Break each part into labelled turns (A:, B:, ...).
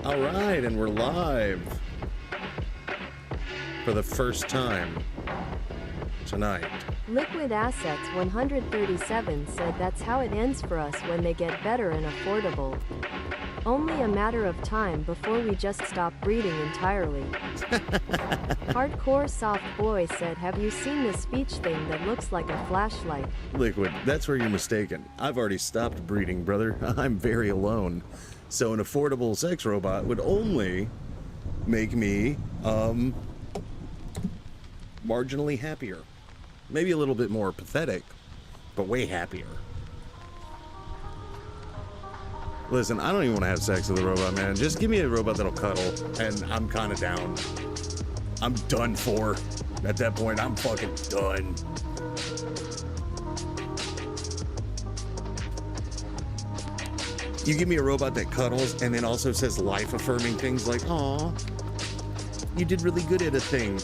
A: All right, and we're live for the first time tonight.
B: Liquid Assets 137 said that's how it ends for us when they get better and affordable. Only a matter of time before we just stop breeding entirely. Hardcore Soft Boy said, have you seen the speech thing that looks like a flashlight?
A: Liquid, that's where you're mistaken. I've already stopped breeding, brother. I'm very alone. So an affordable sex robot would only make me, marginally happier. Maybe a little bit more pathetic, but way happier. Listen, I don't even want to have sex with a robot, man. Just give me a robot that'll cuddle, and I'm kind of down. I'm done for. At that point, I'm fucking done. You give me a robot that cuddles and then also says life-affirming things like, "Aw, you did really good at a thing."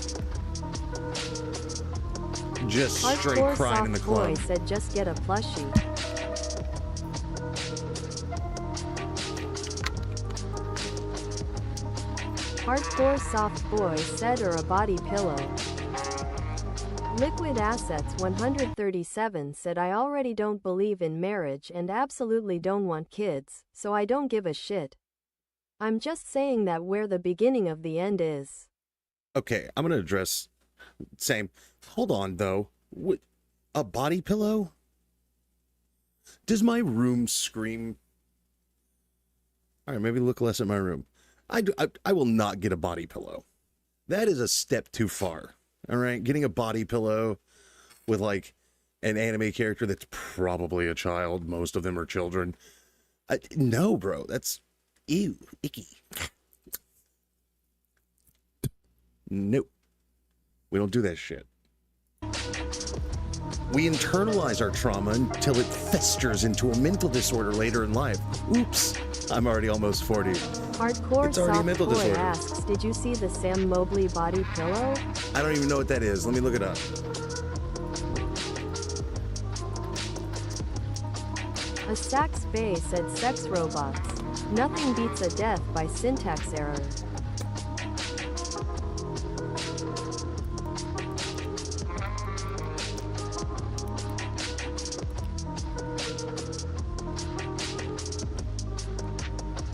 A: Just straight
B: Hardcore
A: crying in the
B: Soft
A: club.
B: Boy said, just get a plushie. Hardcore Soft Boy said, or a body pillow. Liquid Assets 137 said, I already don't believe in marriage and absolutely don't want kids, so I don't give a shit. I'm just saying that where the beginning of the end is.
A: Okay, I'm gonna address same. Hold on though. What, a body pillow? Does my room scream? All right, maybe look less at my room. I will not get a body pillow. That is a step too far. All right, getting a body pillow with like an anime character that's probably a child. Most of them are children. No, bro, that's ew, icky. Nope. We don't do that shit. We internalize our trauma until it festers into a mental disorder later in life. Oops, I'm already almost 40.
B: Hardcore
A: It's already a
B: Soft
A: mental
B: Boy
A: disorder.
B: asks, did you see the Sam Mobley body pillow?
A: I don't even know what that is. Let me look it up.
B: A Sax Bay said, sex robots. Nothing beats a death by syntax error.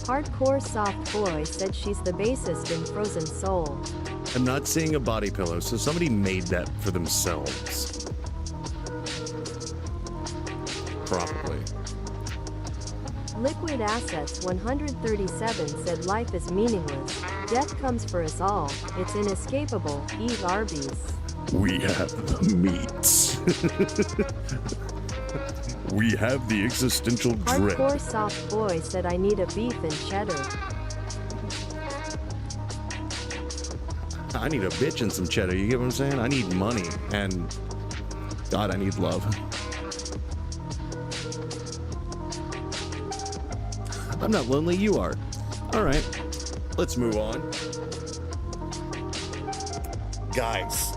B: Hardcore Soft Boy said she's the bassist in Frozen Soul.
A: I'm not seeing a body pillow, so somebody made that for themselves. Probably.
B: Liquid Assets 137 said life is meaningless. Death comes for us all. It's inescapable. Eat Arby's.
A: We have meat. We have the existential dread.
B: Hardcore Soft Boy said, I need a beef and cheddar.
A: I need a bitch and some cheddar, you get what I'm saying? I need money, and God, I need love. I'm not lonely, you are. All right, let's move on. Guys,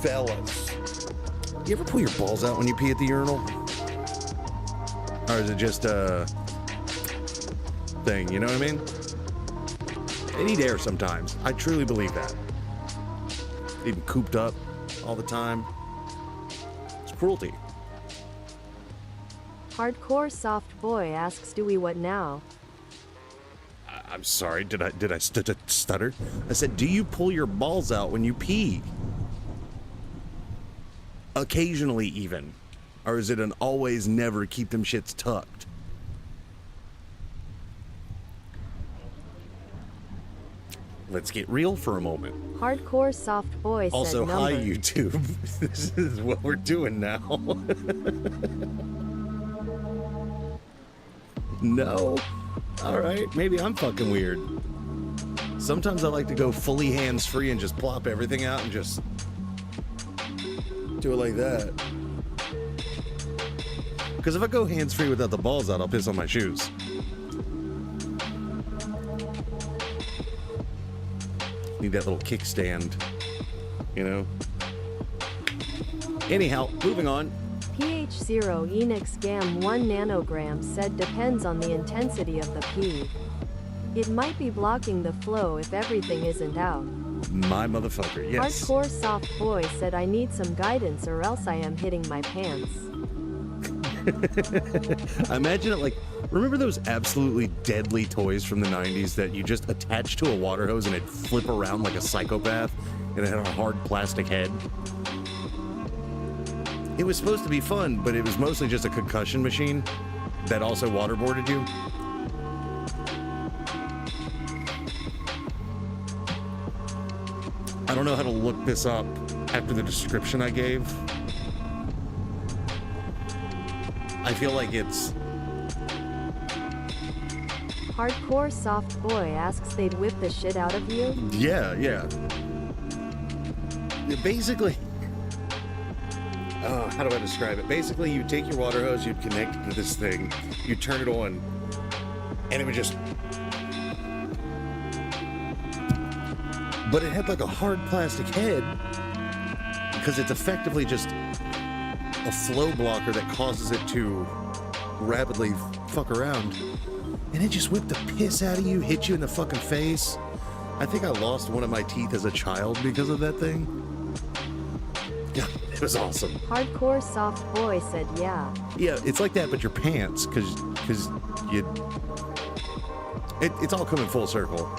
A: fellas, you ever pull your balls out when you pee at the urinal? Or is it just a thing, you know what I mean? They need air sometimes. I truly believe that. Even cooped up all the time. It's cruelty.
B: Hardcore Soft Boy asks, do we what now?
A: I'm sorry, did I stutter? I said, do you pull your balls out when you pee? Occasionally even. Or is it an always never keep them shits tucked? Let's get real for a moment.
B: Hardcore Soft Boy said
A: Also,
B: number.
A: hi YouTube. This is what we're doing now. No? Alright, maybe I'm fucking weird. Sometimes I like to go fully hands-free and just plop everything out and just do it like that. Because if I go hands-free without the balls out, I'll piss on my shoes. Need that little kickstand, you know? Anyhow, moving on.
B: PH0 Enix Gam 1 nanogram said depends on the intensity of the pee. It might be blocking the flow if everything isn't out.
A: My motherfucker, yes.
B: Hardcore soft boy said I need some guidance or else I am hitting my pants.
A: I imagine it like, remember those absolutely deadly toys from the 90s that you just attach to a water hose and it'd flip around like a psychopath and it had a hard plastic head? It was supposed to be fun, but it was mostly just a concussion machine that also waterboarded you. I don't know how to look this up after the description I gave. I feel like it's...
B: Hardcore soft boy asks they'd whip the shit out of you?
A: Yeah. Basically... how do I describe it? Basically, you take your water hose, you'd connect it to this thing, you turn it on, and it would just... But it had like a hard plastic head, because it's effectively just a flow blocker that causes it to rapidly fuck around. And it just whipped the piss out of you, hit you in the fucking face. I think I lost one of my teeth as a child because of that thing. Yeah, it was awesome.
B: Hardcore soft boy said yeah.
A: Yeah, it's like that, but your pants, because you... It's all coming full circle.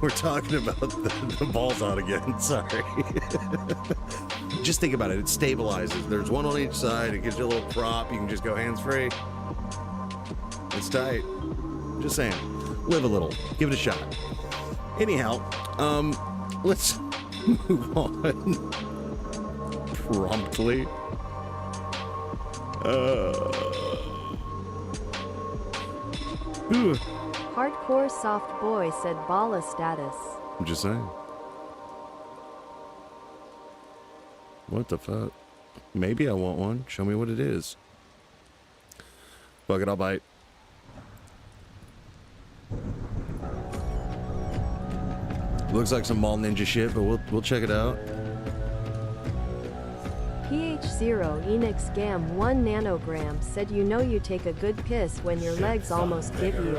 A: We're talking about the balls out again. Sorry. Just think about it. It stabilizes. There's one on each side. It gives you a little prop. You can just go hands-free. It's tight. Just saying. Live a little. Give it a shot. Anyhow, let's move on promptly.
B: Hardcore soft boy said balla status.
A: I'm just saying. What the fuck? Maybe I want one. Show me what it is. Fuck it, I'll bite. Looks like some mall ninja shit, but we'll check it out.
B: PH0 Enix Gam 1 nanogram said you know you take a good piss when your legs almost give you.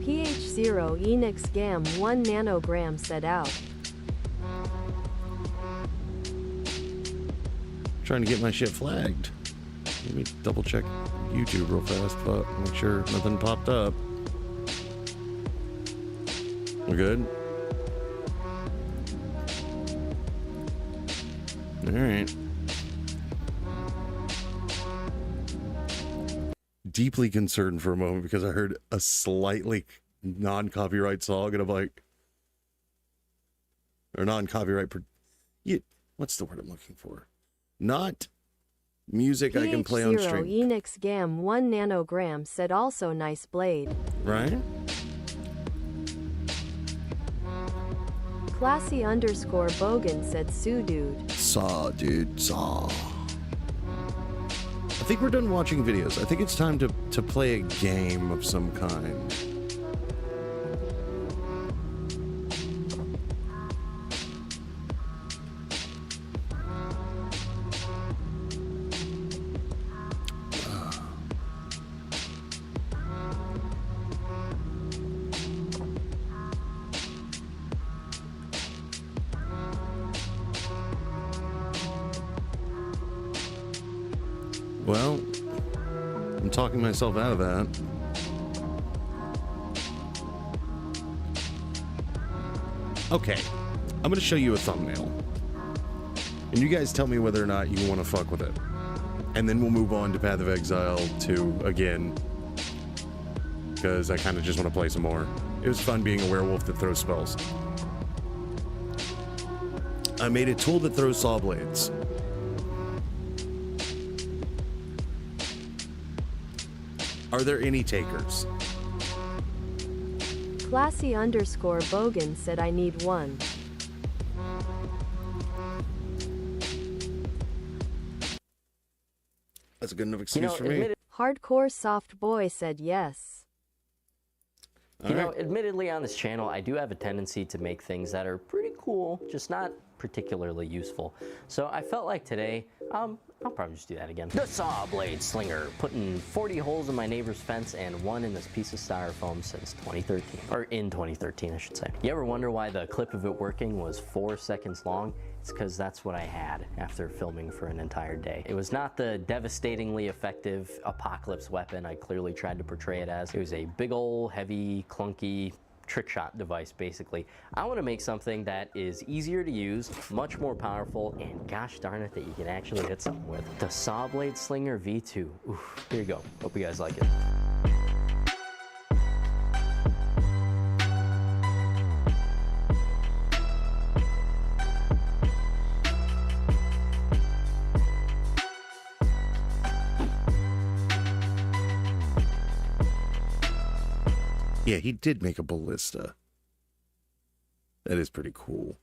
B: PH0 Enix Gam 1 nanogram said out.
A: Trying to get my shit flagged. Let me double check YouTube real fast, but make sure nothing popped up. We're good? Alright. Deeply concerned for a moment because I heard a slightly non-copyright song and I'm like... Or non-copyright... What's the word I'm looking for? Not music I can play on stream.
B: Enix Gam 1 nanogram said also nice blade.
A: Right?
B: Classy _ Bogan said Sue dude.
A: Saw, dude, saw. I think we're done watching videos. I think it's time to play a game of some kind. Well, I'm talking myself out of that. Okay, I'm gonna show you a thumbnail. And you guys tell me whether or not you want to fuck with it. And then we'll move on to Path of Exile 2 again. Because I kind of just want to play some more. It was fun being a werewolf that throws spells. I made a tool that throws saw blades. Are there any takers?
B: Classy _ Bogan said I need one.
A: That's a good enough excuse for me.
B: Hardcore soft boy said yes.
C: You know, admittedly on this channel, I do have a tendency to make things that are pretty cool, just not particularly useful. So I felt like today, I'll probably just do that again. The Saw Blade Slinger, putting 40 holes in my neighbor's fence and 1 in this piece of styrofoam since 2013, or in 2013, I should say. You ever wonder why the clip of it working was 4 seconds long? It's because that's what I had after filming for an entire day. It was not the devastatingly effective apocalypse weapon I clearly tried to portray it as. It was a big ol' heavy, clunky trick shot device, basically. I want to make something that is easier to use, much more powerful, and gosh darn it that you can actually hit something with. The Saw Blade Slinger V2. Oof, here you go. Hope you guys like it.
A: Yeah, he did make a ballista. That is pretty cool.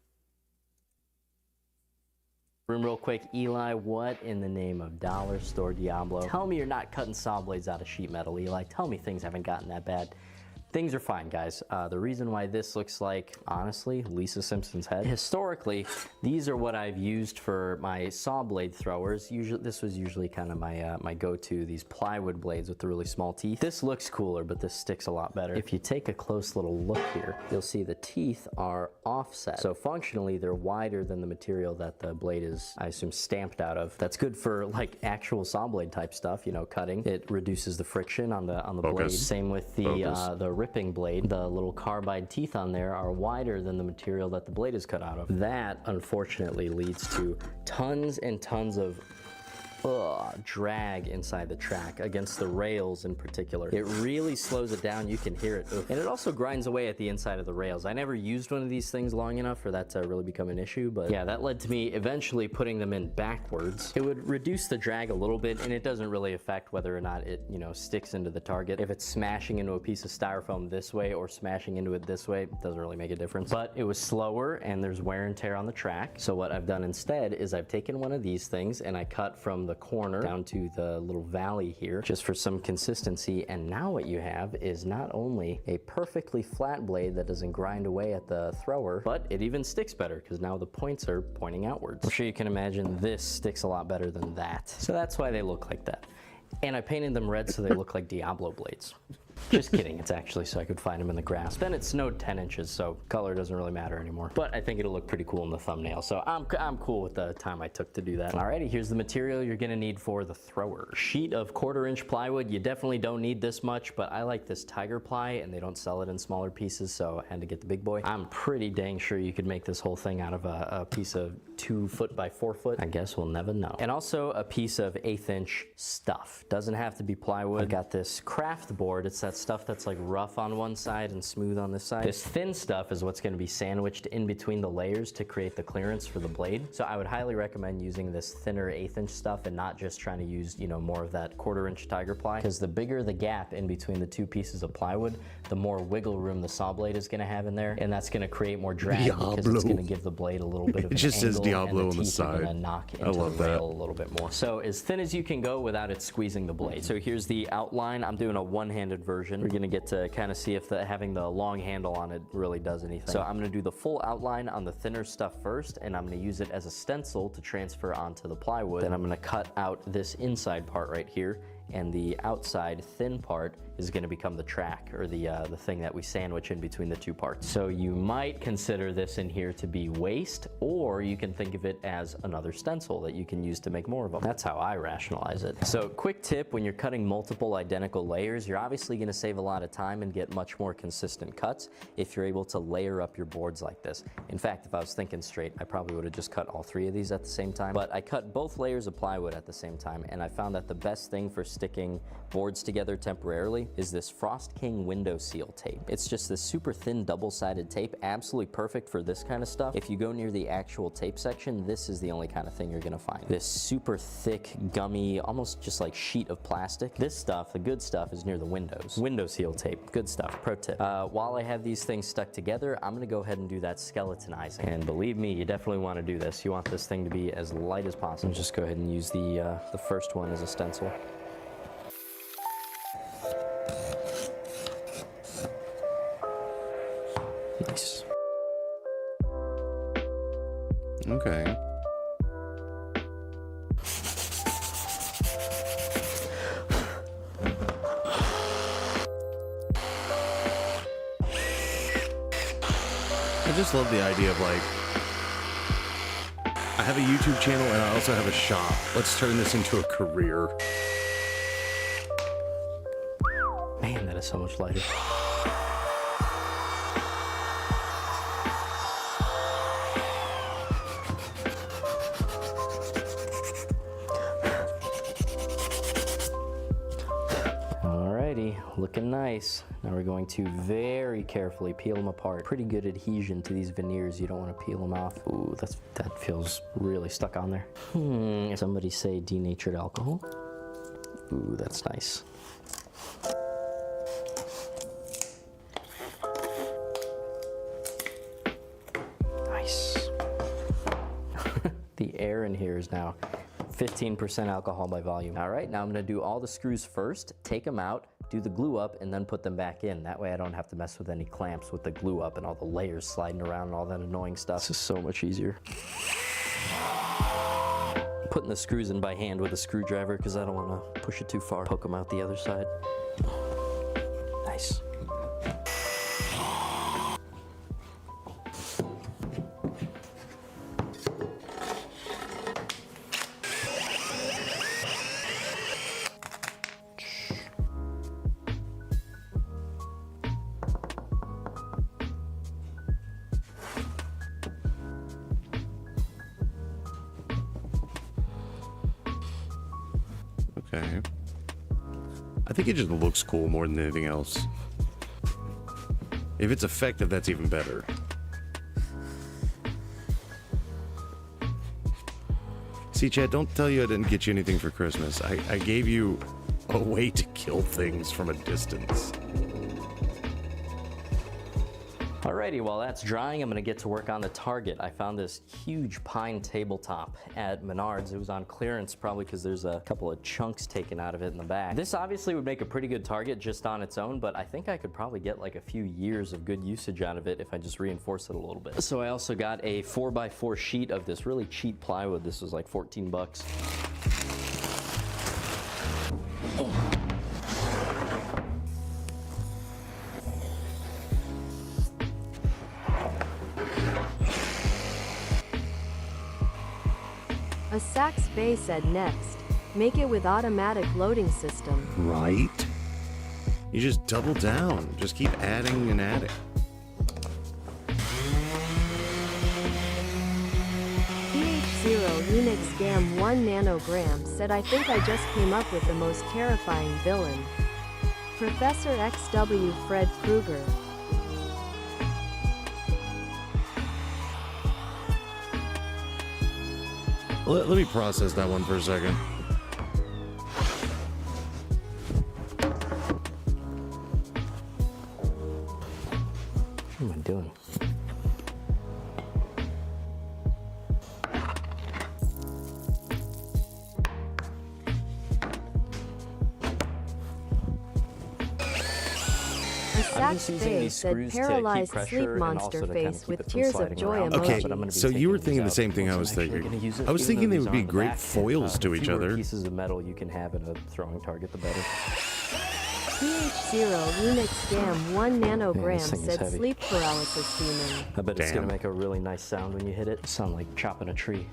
C: Room real quick, Eli, what in the name of Dollar Store Diablo? Tell me you're not cutting saw blades out of sheet metal, Eli. Tell me things haven't gotten that bad. Things are fine, guys. The reason why this looks like, honestly, Lisa Simpson's head. Historically, these are what I've used for my saw blade throwers. Usually, this was usually kind of my go-to, these plywood blades with the really small teeth. This looks cooler, but this sticks a lot better. If you take a close little look here, you'll see the teeth are offset. So functionally, they're wider than the material that the blade is, I assume, stamped out of. That's good for like actual saw blade type stuff, you know, cutting. It reduces the friction on the blade. Same with the ripping blade. The little carbide teeth on there are wider than the material that the blade is cut out of. That unfortunately leads to tons and tons of drag inside the track against the rails in particular. It really slows it down. You can hear it. And it also grinds away at the inside of the rails. I never used one of these things long enough for that to really become an issue, but yeah, that led to me eventually putting them in backwards. It would reduce the drag a little bit, and it doesn't really affect whether or not it, you know, sticks into the target. If it's smashing into a piece of styrofoam this way or smashing into it this way, it doesn't really make a difference. But it was slower and there's wear and tear on the track. So what I've done instead is I've taken one of these things and I cut from the corner down to the little valley here just for some consistency, and now what you have is not only a perfectly flat blade that doesn't grind away at the thrower, but it even sticks better because now the points are pointing outwards. I'm sure you can imagine this sticks a lot better than that. So that's why they look like that. And I painted them red so they look like Diablo blades. Just kidding, it's actually so I could find them in the grass. Then it snowed 10 inches, so color doesn't really matter anymore. But I think it'll look pretty cool in the thumbnail, so I'm cool with the time I took to do that. Alrighty, here's the material you're gonna need for the thrower. Sheet of 1/4-inch plywood. You definitely don't need this much, but I like this tiger ply, and they don't sell it in smaller pieces, so I had to get the big boy. I'm pretty dang sure you could make this whole thing out of a piece of 2 foot by 4 foot. I guess we'll never know. And also a piece of 1/8-inch stuff. Doesn't have to be plywood. I got this craft board. It's that stuff that's like rough on one side and smooth on this side. This thin stuff is what's going to be sandwiched in between the layers to create the clearance for the blade. So I would highly recommend using this thinner 1/8-inch stuff and not just trying to use, you know, more of that 1/4-inch tiger ply, because the bigger the gap in between the 2 pieces of plywood, the more wiggle room the saw blade is going to have in there, and that's going to create more drag because it's going to give the blade a little bit of an
A: just
C: angle,
A: says Diablo
C: and
A: on the side.
C: Gonna knock into
A: I love
C: the
A: that.
C: rail a little bit more. So as thin as you can go without it squeezing the blade. So here's the outline. I'm doing a one-handed version. We're gonna get to kind of see if having the long handle on it really does anything. So I'm gonna do the full outline on the thinner stuff first, and I'm gonna use it as a stencil to transfer onto the plywood. Then I'm gonna cut out this inside part right here, and the outside thin part is going to become the track, or the thing that we sandwich in between the 2 parts. So you might consider this in here to be waste, or you can think of it as another stencil that you can use to make more of them. That's how I rationalize it. So quick tip, when you're cutting multiple identical layers, you're obviously going to save a lot of time and get much more consistent cuts if you're able to layer up your boards like this. In fact, if I was thinking straight, I probably would have just cut all 3 of these at the same time, but I cut both layers of plywood at the same time, and I found that the best thing for sticking boards together temporarily is this Frost King window seal tape. It's just this super thin double-sided tape, absolutely perfect for this kind of stuff. If you go near the actual tape section, this is the only kind of thing you're gonna find. This super thick, gummy, almost just like sheet of plastic. This stuff, the good stuff, is near the windows. Window seal tape, good stuff, pro tip. While I have these things stuck together, I'm gonna go ahead and do that skeletonizing. And believe me, you definitely wanna do this. You want this thing to be as light as possible. Just go ahead and use the first one as a stencil. Nice.
A: Okay. I just love the idea of like, I have a YouTube channel and I also have a shop. Let's turn this into a career.
C: Man, that is so much lighter. Alrighty, looking nice. Now we're going to very carefully peel them apart. Pretty good adhesion to these veneers. You don't want to peel them off. Ooh, that feels really stuck on there. Somebody say denatured alcohol. Ooh, that's nice. Nice. The air in here is now 15% alcohol by volume. All right, now I'm gonna do all the screws first, take them out, do the glue up, and then put them back in. That way I don't have to mess with any clamps with the glue up and all the layers sliding around and all that annoying stuff. This is so much easier. Putting the screws in by hand with a screwdriver because I don't wanna push it too far. Poke them out the other side. Nice.
A: Okay. I think it just looks cool more than anything else. If it's effective, that's even better. See, Chad, don't tell you I didn't get you anything for Christmas. I gave you a way to kill things from a distance.
C: Alrighty, while that's drying, I'm gonna get to work on the target. I found this huge pine tabletop at Menards. It was on clearance probably because there's a couple of chunks taken out of it in the back. This obviously would make a pretty good target just on its own, but I think I could probably get like a few years of good usage out of it if I just reinforce it a little bit. So I also got a 4x4 sheet of this really cheap plywood. This was like 14 bucks.
B: A Saks Bay said next, make it with automatic loading system.
A: Right? You just double down. Just keep adding and adding.
B: PH0 Unix GAM 1 nanogram said I think I just came up with the most terrifying villain. Professor XW Fred Krueger.
A: Let me process that one for a second.
C: What am I doing?
B: A Saks Bay said paralyzed sleep monster face with tears of joy emoji.
A: Okay, so you were thinking the same thing I was thinking. I was thinking they would be great foils to each other.
C: The pieces of metal you can have in a throwing target, the better.
B: PH0 Unix GAM 1 nanogram
C: this thing is
B: said
C: heavy.
B: sleep paralysis demon.
C: I bet it's gonna
A: Damn.
C: make a really nice sound when you hit it. Sound like chopping a tree.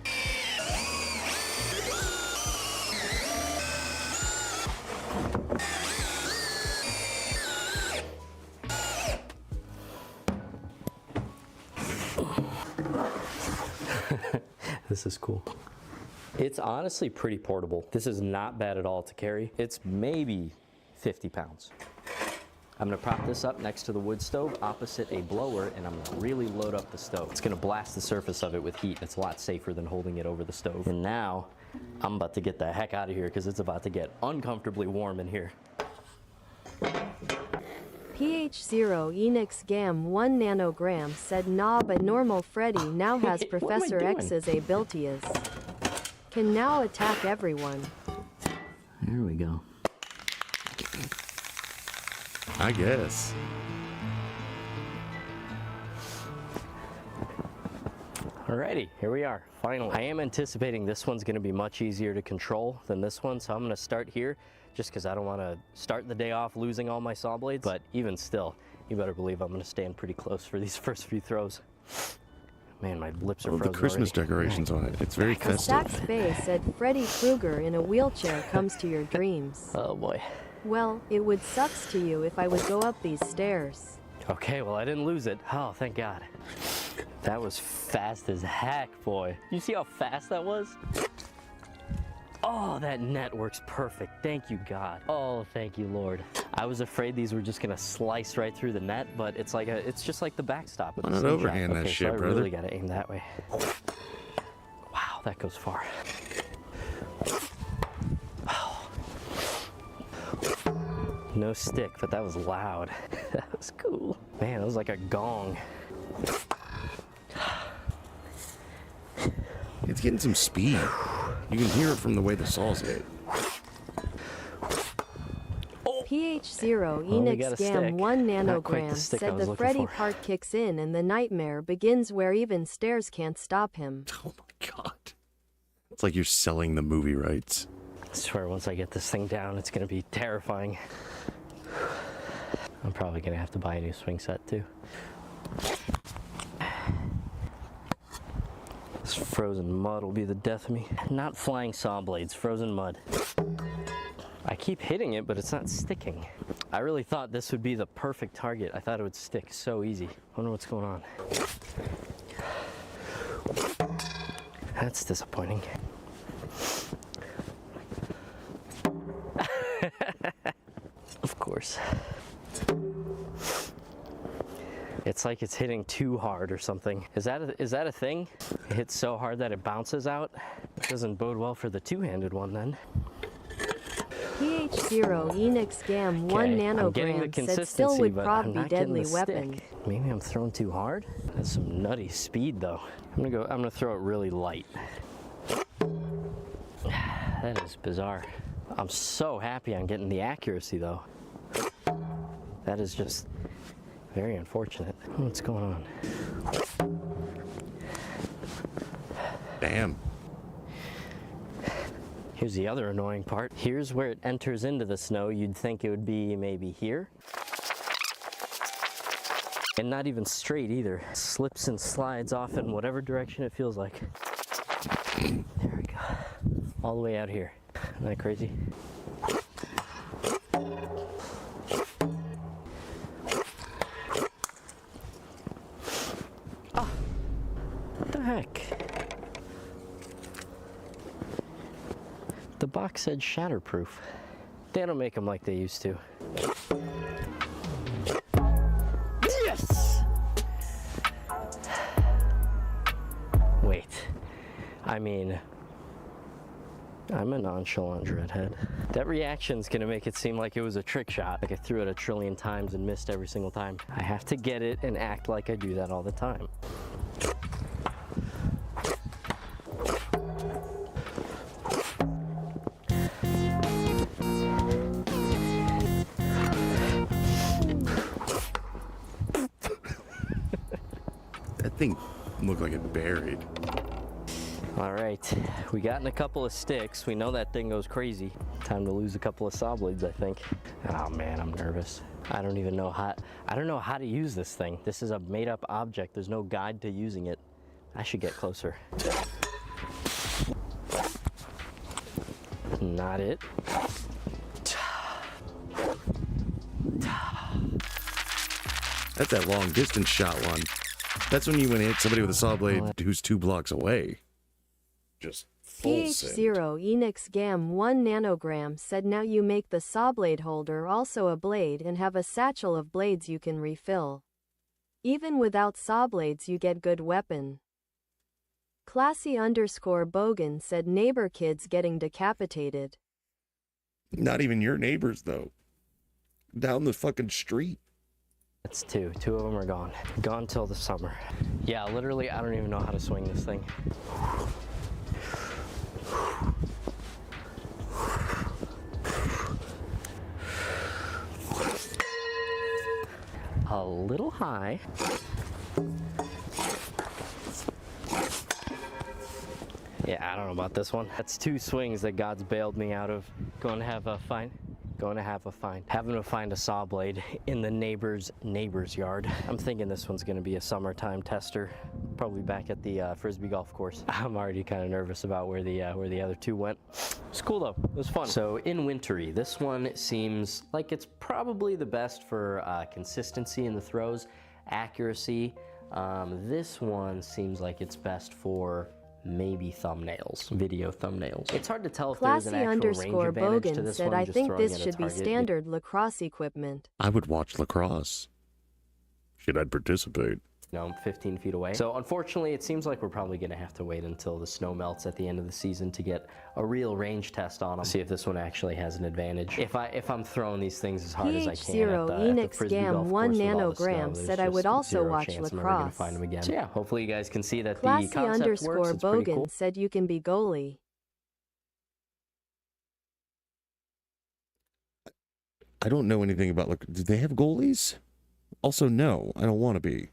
C: This is cool. It's honestly pretty portable. This is not bad at all to carry. It's maybe 50 pounds. I'm gonna prop this up next to the wood stove opposite a blower, and I'm gonna really load up the stove. It's gonna blast the surface of it with heat. It's a lot safer than holding it over the stove. And now I'm about to get the heck out of here because it's about to get uncomfortably warm in here.
B: PH0 Enix GAM 1 nanogram said nah, but normal Freddy now has
C: What am I
B: Professor
C: doing?
B: X's abilities. Can now attack everyone.
C: There we go.
A: I guess.
C: All Alrighty, here we are, finally. I am anticipating this one's gonna be much easier to control than this one, so I'm gonna start here just because I don't wanna start the day off losing all my saw blades, but even still, you better believe I'm gonna stand pretty close for these first few throws. Man, my lips are frozen
A: the Christmas
C: already.
A: decorations on it. It's very festive.
B: Stack's Bay said Freddy Krueger in a wheelchair comes to your dreams.
C: Oh boy.
B: Well, it would sucks to you if I would go up these stairs.
C: Okay, well I didn't lose it. Oh, thank God. That was fast as heck, boy. You see how fast that was? Oh, that net works perfect. Thank you, God. Oh, thank you, Lord. I was afraid these were just gonna slice right through the net, but it's just like the backstop with
A: Why
C: the
A: not
C: slingshot.
A: overhand that
C: Okay,
A: shit,
C: so I
A: brother?
C: really gotta aim that way. Wow, that goes far. No stick, but that was loud. That was cool. Man, it was like a gong.
A: It's getting some speed. You can hear it from the way the saws hit.
B: PH0
C: Well, we got a
B: Enix Gam
C: stick.
B: 1
C: Not quite the
B: nanogram
C: stick I
B: said
C: was
B: the
C: looking
B: Freddy
C: for.
B: part kicks in and the nightmare begins where even stairs can't stop him.
A: Oh my God. It's like you're selling the movie rights.
C: I swear once I get this thing down, it's gonna be terrifying. I'm probably gonna have to buy a new swing set too. This frozen mud will be the death of me. Not flying saw blades, frozen mud. I keep hitting it, but it's not sticking. I really thought this would be the perfect target. I thought it would stick so easy. Wonder what's going on. That's disappointing. Of course. It's like it's hitting too hard or something. Is that a thing? It hits so hard that it bounces out? It doesn't bode well for the two-handed one then.
B: PH0 Enix Gam 1
C: Okay, I'm getting the
B: nanogram said still
C: consistency,
B: would
C: but
B: prob
C: I'm
B: be
C: not getting
B: deadly
C: the
B: weapon.
C: stick. Maybe I'm throwing too hard? That's some nutty speed though. I'm gonna throw it really light. That is bizarre. I'm so happy I'm getting the accuracy though. That is just very unfortunate. What's going on?
A: Damn.
C: Here's the other annoying part. Here's where it enters into the snow. You'd think it would be maybe here. And not even straight either. Slips and slides off in whatever direction it feels like. There we go. All the way out here. Isn't that crazy? Oh, what the heck? The box said shatterproof. They don't make them like they used to. Yes! Wait. I mean, I'm a nonchalant dreadhead. That reaction's gonna make it seem like it was a trick shot. Like I threw it 1,000,000,000 times and missed every single time. I have to get it and act like I do that all the time.
A: That thing looked like it buried.
C: All right, we gotten a couple of sticks. We know that thing goes crazy. Time to lose a couple of saw blades, I think. Oh man, I'm nervous. I don't know how to use this thing. This is a made-up object. There's no guide to using it. I should get closer. Not it.
A: That's that long distance shot one. That's when you want to hit somebody with a saw blade who's 2 blocks away. Just full send.
B: PH0 Enix Gam 1 nanogram said now you make the saw blade holder also a blade and have a satchel of blades you can refill. Even without saw blades you get good weapon. Classy_Bogan said neighbor kids getting decapitated.
A: Not even your neighbors, though. Down the fucking street.
C: It's two. Two of them are gone. Gone till the summer. Yeah, literally, I don't even know how to swing this thing. A little high. I don't know about this one. That's 2 swings that God's bailed me out of. Having to find a saw blade in the neighbor's yard. I'm thinking this one's gonna be a summertime tester, probably back at the Frisbee golf course. I'm already kind of nervous about where the other 2 went. It's cool though, it was fun. So in wintry, this one seems like it's probably the best for consistency in the throws, accuracy. This one seems like it's best for maybe thumbnails, video thumbnails. It's hard to tell if there's an actual range advantage to
B: Classy_Bogan
C: this
B: said,
C: one.
B: I
C: just
B: think
C: throwing
B: this
C: at a
B: should be
C: target.
B: standard lacrosse equipment.
A: I would watch lacrosse. Should I participate?
C: You know, 15 feet away. So unfortunately, it seems like we're probably gonna have to wait until the snow melts at the end of the season to get a real range test on them. See if this one actually has an advantage. If I'm throwing these things as hard as I can
B: PH0
C: at the
B: Enix
C: Frisbee
B: Gam
C: golf
B: 1
C: course with all the snow,
B: nanogram
C: there's
B: said I would
C: just
B: also
C: zero
B: watch
C: chance I'm ever gonna
B: lacrosse.
C: find them again. So yeah, hopefully you guys can see that the concept works. It's pretty
B: Classy_Bogan
C: cool.
B: said you can be goalie.
A: I don't know anything about do they have goalies? Also, no, I don't want to be.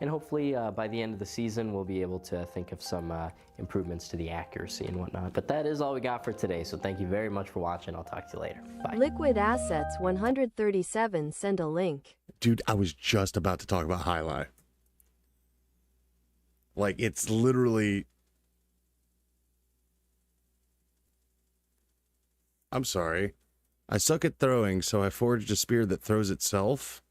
C: And hopefully by the end of the season, we'll be able to think of some improvements to the accuracy and whatnot. But that is all we got for today. So thank you very much for watching. I'll talk to you later. Bye.
B: Liquid Assets 137 send a link.
A: Dude, I was just about to talk about Highlight. Like, it's literally... I'm sorry. I suck at throwing, so I forged a spear that throws itself.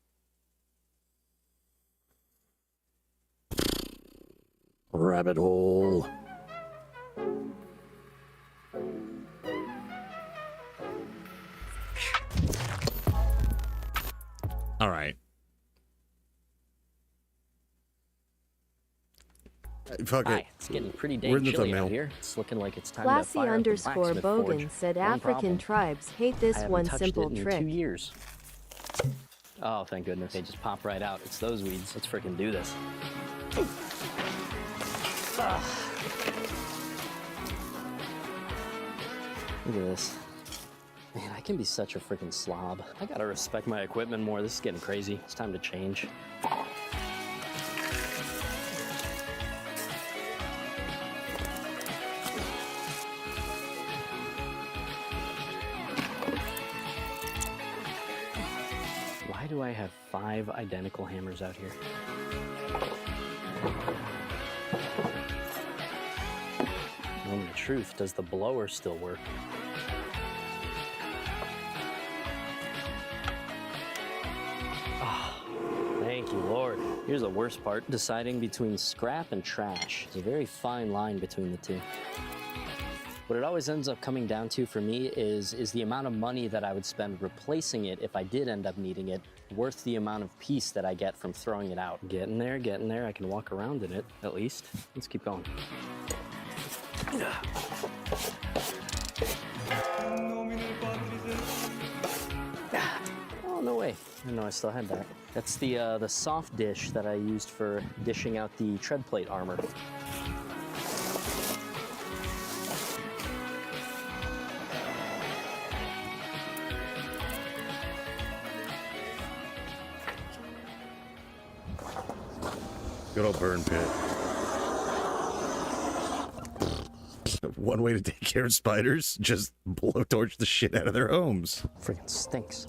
A: Rabbit hole. All right. Fuck it.
C: It's getting pretty
A: We're
C: dang
A: in the
C: chilly
A: thumbnail.
C: out here. It's looking like it's time to fire up the blacksmith
B: Classy_Bogan
C: forge.
B: said
C: One
B: African
C: problem.
B: tribes hate this
C: I haven't
B: one
C: touched
B: simple
C: it in
B: trick.
C: 2 years. Oh, thank goodness. They just pop right out. It's those weeds. Let's freaking do this. Look at this. Man, I can be such a freaking slob. I gotta respect my equipment more. This is getting crazy. It's time to change. Why do I have 5 identical hammers out here? Tell me the truth, does the blower still work? Ah, thank you, Lord. Here's the worst part. Deciding between scrap and trash. There's a very fine line between the two. What it always ends up coming down to for me is the amount of money that I would spend replacing it if I did end up needing it worth the amount of peace that I get from throwing it out. Getting there, getting there. I can walk around in it, at least. Let's keep going. Oh, no way. I didn't know I still had that. That's the soft dish that I used for dishing out the tread plate armor.
A: Good old burn pit. One way to take care of spiders, just blowtorch the shit out of their homes.
C: Freaking stinks.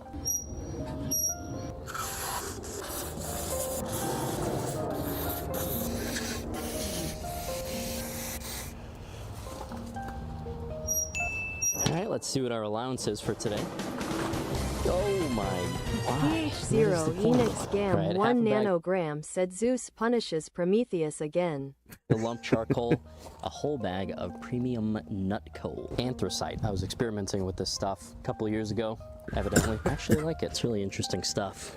C: All right, let's see what our allowance is for today. Oh my, why?
B: PH0 Enix Gam
C: Right,
B: 1
C: half a bag.
B: nanogram said Zeus punishes Prometheus again.
C: The lump charcoal, a whole bag of premium nut coal. Anthracite. I was experimenting with this stuff a couple of years ago, evidently. I actually like it. It's really interesting stuff.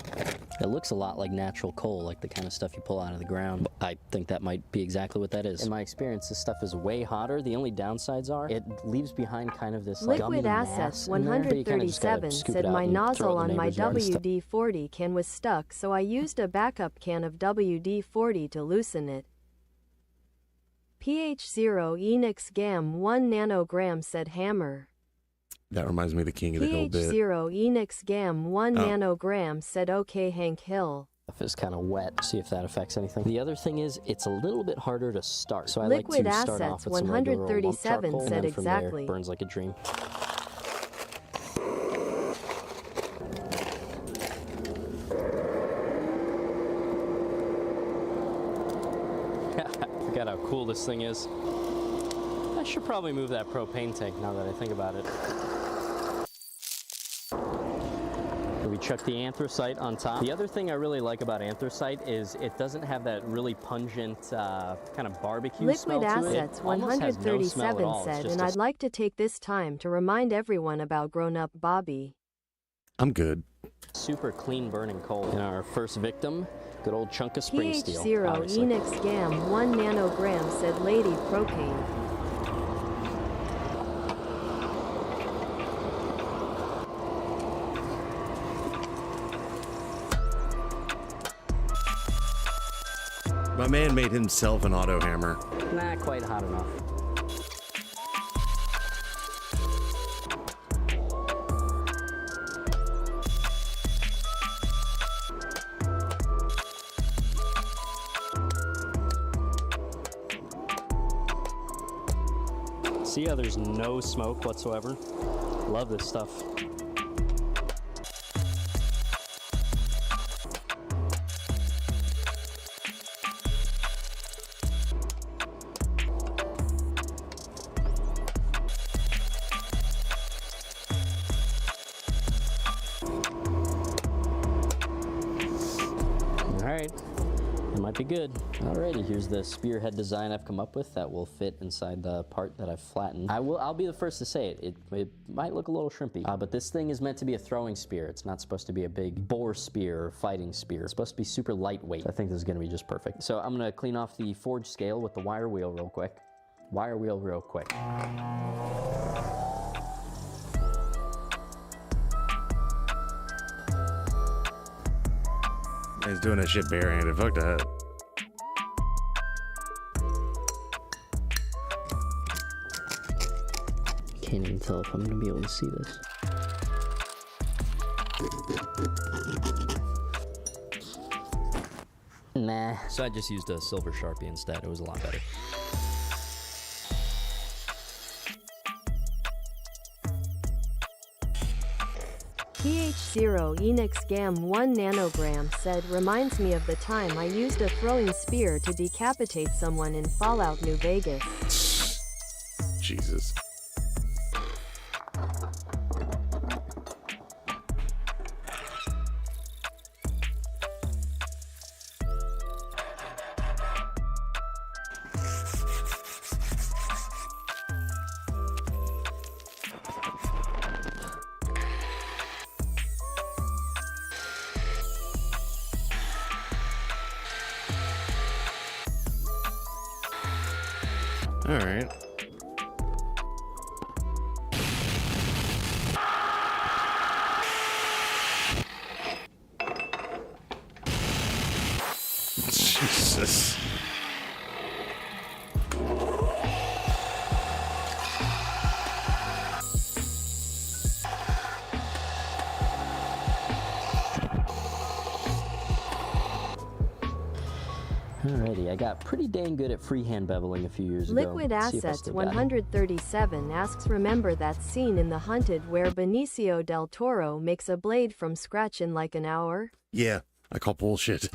C: It looks a lot like natural coal, like the kind of stuff you pull out of the ground. I think that might be exactly what that is. In my experience, this stuff is way hotter. The only downsides are it leaves behind kind of this like, gummy
B: Liquid Assets
C: mass in there, but you kinda just gotta
B: 137
C: scoop
B: said
C: it out
B: my
C: and throw it
B: nozzle
C: in the
B: on my
C: neighbor's yard and stuff.
B: WD-40 can was stuck, so I used a backup can of WD-40 to loosen it. PH0 Enix Gam 1 nanogram said hammer.
A: That reminds me of the King of the Hill bit.
B: PH0 Enix Gam 1
A: Oh.
B: nanogram said okay Hank Hill.
C: is kind of wet. See if that affects anything. The other thing is it's a little bit harder to start. So I like
B: Liquid
C: to start
B: Assets
C: off with some regular lump
B: 137
C: charcoal,
B: said
C: and then from there,
B: exactly.
C: burns like a dream. Forgot how cool this thing is. I should probably move that propane tank now that I think about it. We chuck the anthracite on top. The other thing I really like about anthracite is it doesn't have that really pungent kind of barbecue smell
B: Liquid
C: to it.
B: Assets
C: It almost has no smell at
B: 137
C: all. It's
B: said,
C: just
B: and
C: a
B: I'd like to take this time to remind everyone about grown-up Bobby.
A: I'm good.
C: super clean burning coal. And our first victim, good old chunk of spring steel.
B: PH0
C: obviously.
B: Enix Gam 1 nanogram said Lady Propane.
A: My man made himself an auto hammer.
C: Not quite hot enough. See how there's no smoke whatsoever? Love this stuff. Alright, that might be good. Alrighty, here's the spearhead design I've come up with that will fit inside the part that I've flattened. I'll be the first to say it. It might look a little shrimpy, but this thing is meant to be a throwing spear. It's not supposed to be a big boar spear or fighting spear. It's supposed to be super lightweight. I think this is gonna be just perfect. So I'm gonna clean off the forge scale with the wire wheel real quick. Wire wheel real quick.
A: He's doing that shit barehanded. Fuck that.
C: Can't even tell if I'm gonna be able to see this. Nah. So I just used a silver Sharpie instead. It was a lot better.
B: PH0 Enix Gam 1 nanogram said, reminds me of the time I used a throwing spear to decapitate someone in Fallout New Vegas.
A: Jesus. All right. Jesus.
C: Alrighty, I got pretty dang good at freehand beveling a few years ago.
B: Liquid
C: Let's see if I
B: Assets
C: still got it.
B: 137 asks, remember that scene in The Hunted where Benicio del Toro makes a blade from scratch in like an hour?
A: Yeah, I call bullshit.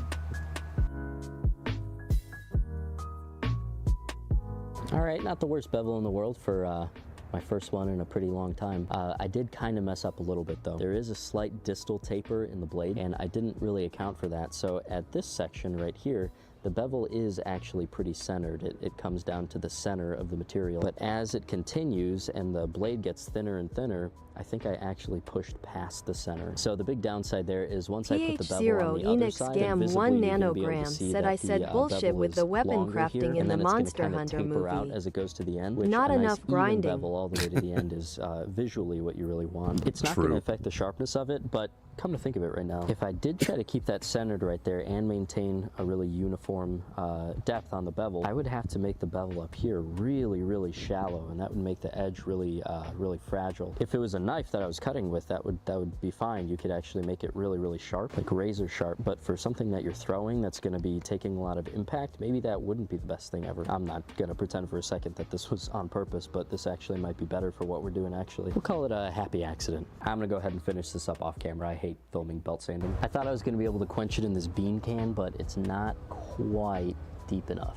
C: Alright, not the worst bevel in the world for my first one in a pretty long time. I did kind of mess up a little bit though. There is a slight distal taper in the blade and I didn't really account for that. So at this section right here, the bevel is actually pretty centered. It comes down to the center of the material. But as it continues and the blade gets thinner and thinner, I think I actually pushed past the center. So the big downside there is once I put the bevel on
B: PH0
C: the other
B: Enix
C: side,
B: Gam
C: then
B: 1
C: visibly you're gonna be able to
B: nanogram
C: see
B: said
C: that
B: I said
C: the
B: bullshit
C: bevel
B: with
C: is
B: the weapon
C: longer
B: crafting
C: here,
B: in
C: and
B: the
C: then it's gonna
B: Monster
C: kinda
B: Hunter
C: taper out
B: movie.
C: as it goes to the end, which
B: Not
C: a nice
B: enough
C: even
B: grinding.
C: bevel all the way to the end is visually what you really want. It's not going
A: True.
C: to affect the sharpness of it, but come to think of it right now, if I did try to keep that centered right there and maintain a really uniform depth on the bevel, I would have to make the bevel up here really, really shallow, and that would make the edge really, really fragile. If it was a knife that I was cutting with, that would be fine. You could actually make it really, really sharp, like razor sharp. But for something that you're throwing that's going to be taking a lot of impact, maybe that wouldn't be the best thing ever. I'm not going to pretend for a second that this was on purpose, but this actually might be better for what we're doing actually. We'll call it a happy accident. I'm going to go ahead and finish this up off camera. I hate filming belt sanding. I thought I was going to be able to quench it in this bean can, but it's not quite deep enough.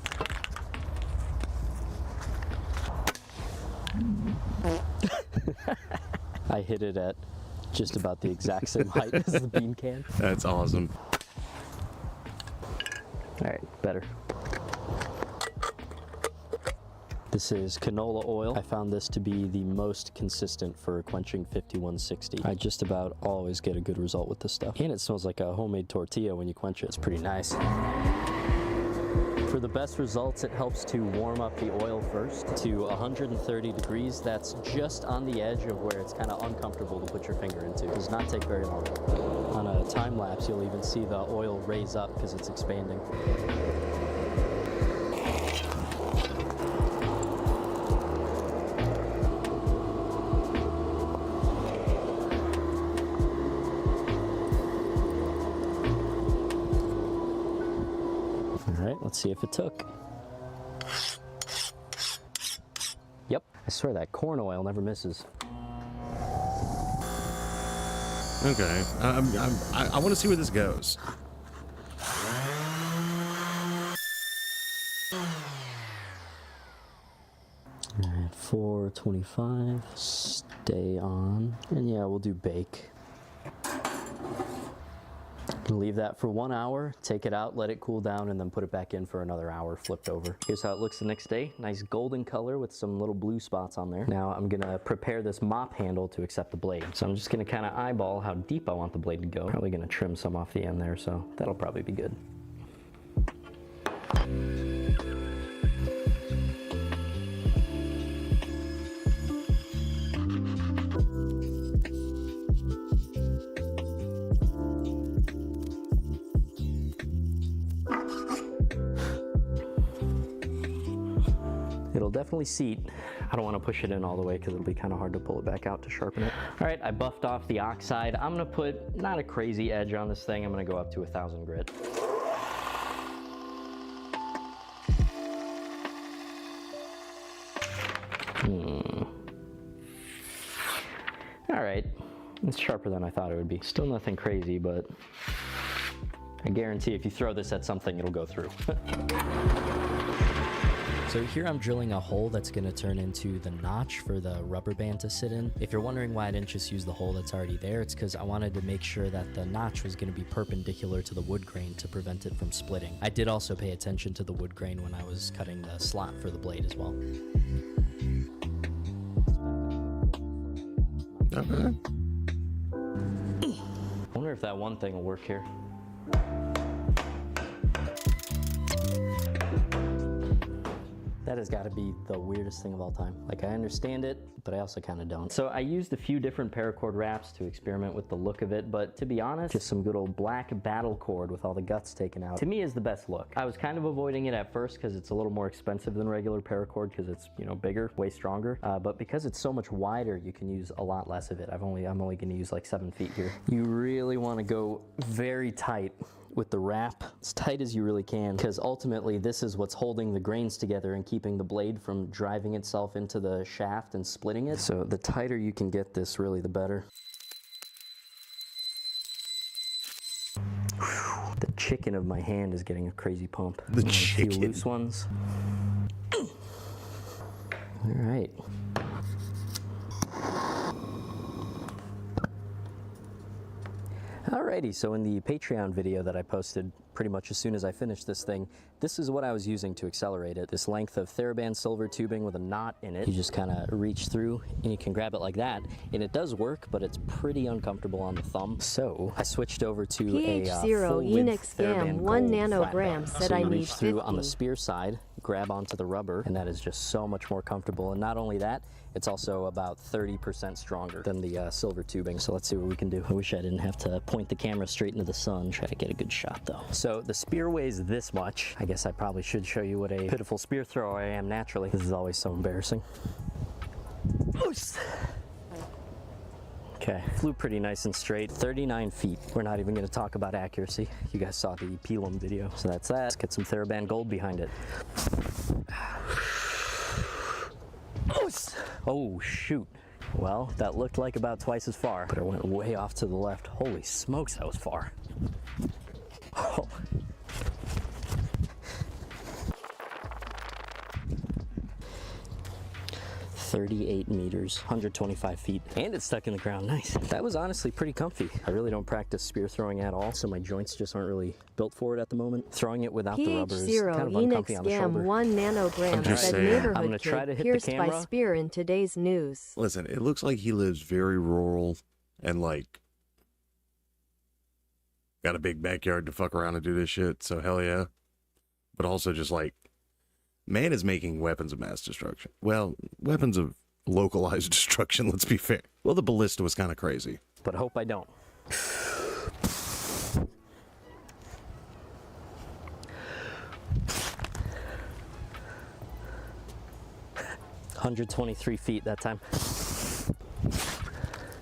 C: I hit it at just about the exact same height as the bean can.
A: That's awesome.
C: All right, better. This is canola oil. I found this to be the most consistent for quenching 5160. I just about always get a good result with this stuff. And it smells like a homemade tortilla when you quench it. It's pretty nice. For the best results, it helps to warm up the oil first to 130 degrees. That's just on the edge of where it's kind of uncomfortable to put your finger into. It does not take very long. On a time lapse, you'll even see the oil raise up because it's expanding. Let's see if it took. Yep, I swear that corn oil never misses.
A: Okay, I want to see where this goes.
C: All right, 425, stay on. And yeah, we'll do bake. Leave that for 1 hour, take it out, let it cool down, and then put it back in for another hour flipped over. Here's how it looks the next day. Nice golden color with some little blue spots on there. Now I'm gonna prepare this mop handle to accept the blade. So I'm just gonna kind of eyeball how deep I want the blade to go. Probably gonna trim some off the end there, so that'll probably be good. It'll definitely seat. I don't want to push it in all the way because it'll be kind of hard to pull it back out to sharpen it. All right, I buffed off the oxide. I'm gonna put not a crazy edge on this thing. I'm gonna go up to 1000 grit. All right, it's sharper than I thought it would be. Still nothing crazy, but I guarantee if you throw this at something, it'll go through. So here I'm drilling a hole that's going to turn into the notch for the rubber band to sit in. If you're wondering why I didn't just use the hole that's already there, it's because I wanted to make sure that the notch was going to be perpendicular to the wood grain to prevent it from splitting. I did also pay attention to the wood grain when I was cutting the slot for the blade as well.
A: Okay.
C: I wonder if that one thing will work here. That has got to be the weirdest thing of all time. Like, I understand it, but I also kind of don't. So I used a few different paracord wraps to experiment with the look of it, but to be honest, just some good old black battle cord with all the guts taken out, to me is the best look. I was kind of avoiding it at first because it's a little more expensive than regular paracord because it's, you know, bigger, way stronger. But because it's so much wider, you can use a lot less of it. I'm only going to use like 7 feet here. You really want to go very tight with the wrap, as tight as you really can, because ultimately this is what's holding the grains together and keeping the blade from driving itself into the shaft and splitting it. So the tighter you can get this, really the better. Whew, the chicken of my hand is getting a crazy pump.
A: The chicken.
C: A few loose ones. All right. Alrighty, so in the Patreon video that I posted pretty much as soon as I finished this thing, this is what I was using to accelerate it. This length of TheraBand silver tubing with a knot in it. You just kind of reach through and you can grab it like that. And it does work, but it's pretty uncomfortable on the thumb. So I switched over to a
B: PH0
C: full-width
B: Enix Gam
C: TheraBand
B: 1
C: Gold
B: nanogram
C: flat band.
B: said
C: So
B: I
C: you
B: need
C: reach through on the
B: 50.
C: spear side, grab onto the rubber, and that is just so much more comfortable. And not only that, it's also about 30% stronger than the silver tubing. So let's see what we can do. I wish I didn't have to point the camera straight into the sun. Try to get a good shot though. So the spear weighs this much. I guess I probably should show you what a pitiful spear thrower I am naturally. This is always so embarrassing. Okay, flew pretty nice and straight, 39 feet. We're not even gonna talk about accuracy. You guys saw the Pelham video. So that's that. Let's get some TheraBand Gold behind it. Oh, shoot. Well, that looked like about twice as far, but it went way off to the left. Holy smokes, that was far. Oh. 38 meters, 125 feet, and it's stuck in the ground. Nice. That was honestly pretty comfy. I really don't practice spear throwing at all, so my joints just aren't really built for it at the moment. Throwing it without the rubber is kind of uncomfy on the shoulder.
B: PH0 Enix 1 nanogram said
C: I'm
B: neighborhood
C: gonna try to
B: kid
C: hit the
B: pierced by
C: camera.
B: spear in today's news.
A: Listen, it looks like he lives very rural and like got a big backyard to fuck around and do this shit. So hell yeah. But also just like, man is making weapons of mass destruction. Well, weapons of localized destruction, let's be fair. Well, the ballista was kind of crazy.
C: But hope I don't. $123 feet that time.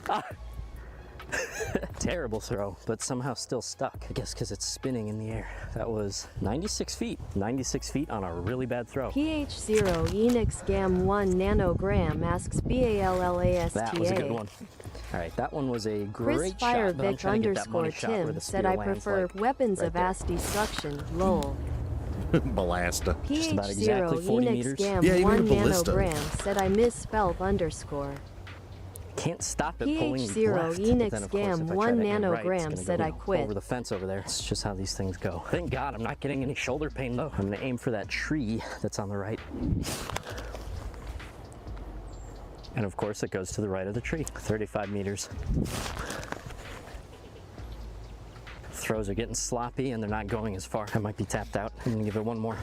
C: Ah. Terrible throw, but somehow still stuck. I guess because it's spinning in the air. That was 96 feet. 96 feet on a really bad throw.
B: PH0 Enix Gam 1 nanogram asks BALLASTA.
C: That was a good one. All right, that one was a great shot, but I'm trying to get that money shot where
B: Tim
C: the
B: said
C: spear
B: I
C: lands,
B: prefer
C: like,
B: weapons
C: right
B: of
C: there.
B: ass destruction. Lol.
A: Ballista.
C: Just about
B: PH0
C: exactly 40
B: Enix
C: meters.
B: Gam
A: Yeah, even
B: 1
A: a ballista.
B: nanogram said I misspelled underscore.
C: Can't stop it pulling
B: PH0
C: left. But
B: Enix
C: then, of course,
B: Gam
C: if I
B: 1
C: try to aim right, it's
B: nanogram
C: gonna
B: said
C: go,
B: I quit.
C: over the fence over there. It's just how these things go. Thank God I'm not getting any shoulder pain though. I'm gonna aim for that tree that's on the right. And of course it goes to the right of the tree. 35 meters. Throws are getting sloppy and they're not going as far. I might be tapped out. I'm gonna give it one more.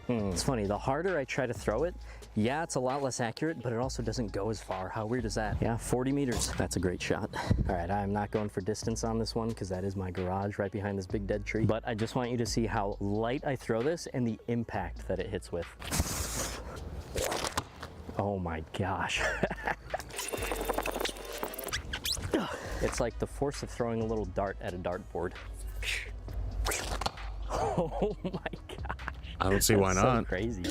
C: It's funny, the harder I try to throw it, yeah, it's a lot less accurate, but it also doesn't go as far. How weird is that? Yeah, 40 meters. That's a great shot. All right, I'm not going for distance on this one because that is my garage right behind this big dead tree. But I just want you to see how light I throw this and the impact that it hits with. Oh my gosh. It's like the force of throwing a little dart at a dartboard. Oh my gosh.
A: I don't see why
C: That's so
A: not.
C: crazy.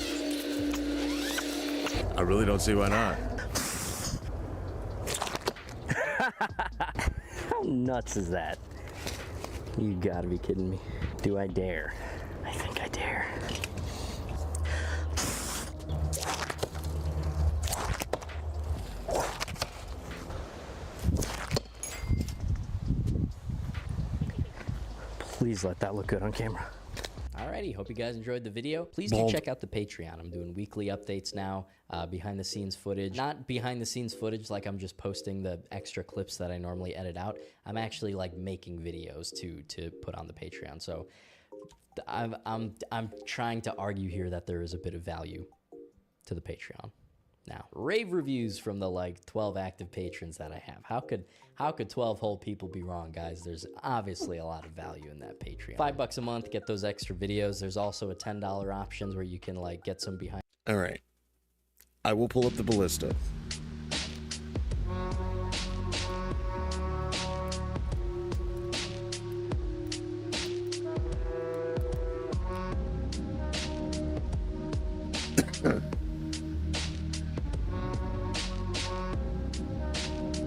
A: I really don't see why not.
C: How nuts is that? You gotta be kidding me. Do I dare? I think I dare. Please let that look good on camera. Alrighty, hope you guys enjoyed the video. Please do check out the Patreon. I'm doing weekly updates now, behind the scenes footage. Not behind the scenes footage like I'm just posting the extra clips that I normally edit out. I'm actually like making videos to put on the Patreon. So I'm trying to argue here that there is a bit of value to the Patreon. Now, rave reviews from the like 12 active patrons that I have. How could 12 whole people be wrong, guys? There's obviously a lot of value in that Patreon. $5 a month, get those extra videos. There's also a $10 options where you can like get some behind.
A: All right. I will pull up the ballista.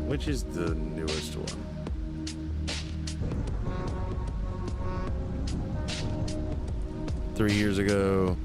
A: Which is the newest one? Three years ago.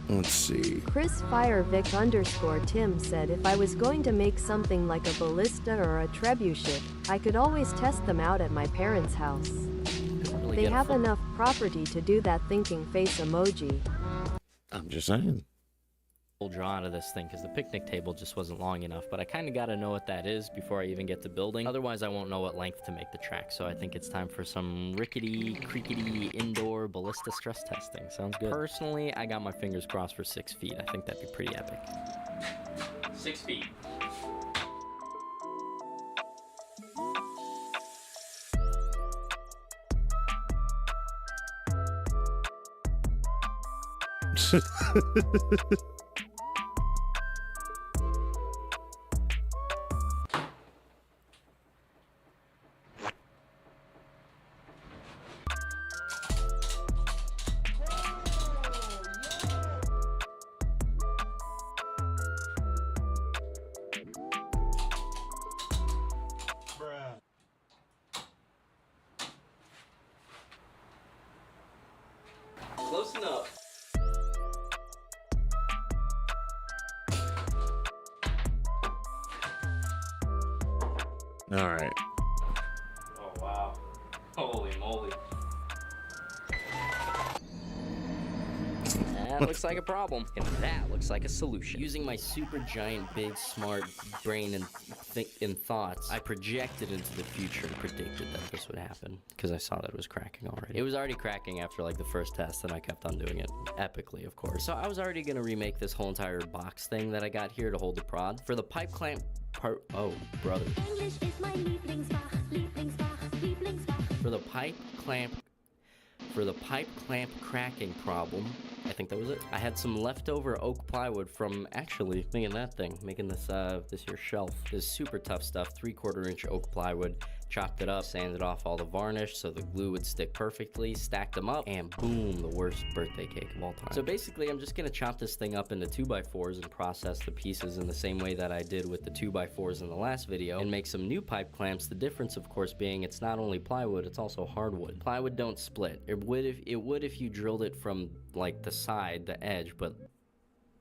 A: Let's see.
B: Chris Firevic underscore Tim said if I was going to make something like a ballista or a trebuchet, I could always test them out at my parents' house.
C: I don't really definitely
B: They
C: get a
B: have
C: full
B: enough property to do that thinking face emoji.
A: I'm just saying.
C: draw out of this thing because the picnic table just wasn't long enough, but I kind of got to know what that is before I even get to building. Otherwise, I won't know what length to make the track, so I think it's time for some rickety, creakety, indoor ballista stress testing. Sounds good. Personally, I got my fingers crossed for 6 feet. I think that'd be pretty epic. 6 feet. Close enough.
A: All right.
C: Oh, wow. Holy moly. That looks like a problem, and that looks like a solution. Using my super giant, big, smart brain and thoughts, I projected into the future and predicted that this would happen because I saw that it was cracking already. It was already cracking after like the first test, and I kept on doing it epically, of course. So I was already gonna remake this whole entire box thing that I got here to hold the prod. For the pipe clamp part, oh, brother.
D: English is my Lieblingsfach, Lieblingsfach, Lieblingsfach.
C: For the pipe clamp cracking problem, I think that was it. I had some leftover oak plywood from actually making this here shelf. This super tough stuff, 3/4 inch oak plywood. Chopped it up, sanded off all the varnish so the glue would stick perfectly, stacked them up, and boom, the worst birthday cake of all time. So basically, I'm just gonna chop this thing up into 2x4s and process the pieces in the same way that I did with the 2x4s in the last video, and make some new pipe clamps. The difference, of course, being it's not only plywood, it's also hardwood. Plywood don't split. It would if you drilled it from like the side, the edge, but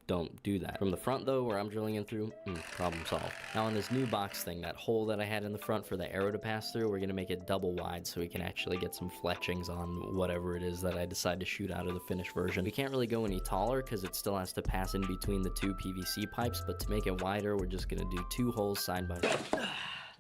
C: don't do that. From the front though, where I'm drilling in through, problem solved. Now on this new box thing, that hole that I had in the front for the arrow to pass through, we're gonna make it double wide so we can actually get some fletchings on whatever it is that I decide to shoot out of the finished version. We can't really go any taller because it still has to pass in between the two PVC pipes, but to make it wider, we're just gonna do 2 holes side by side.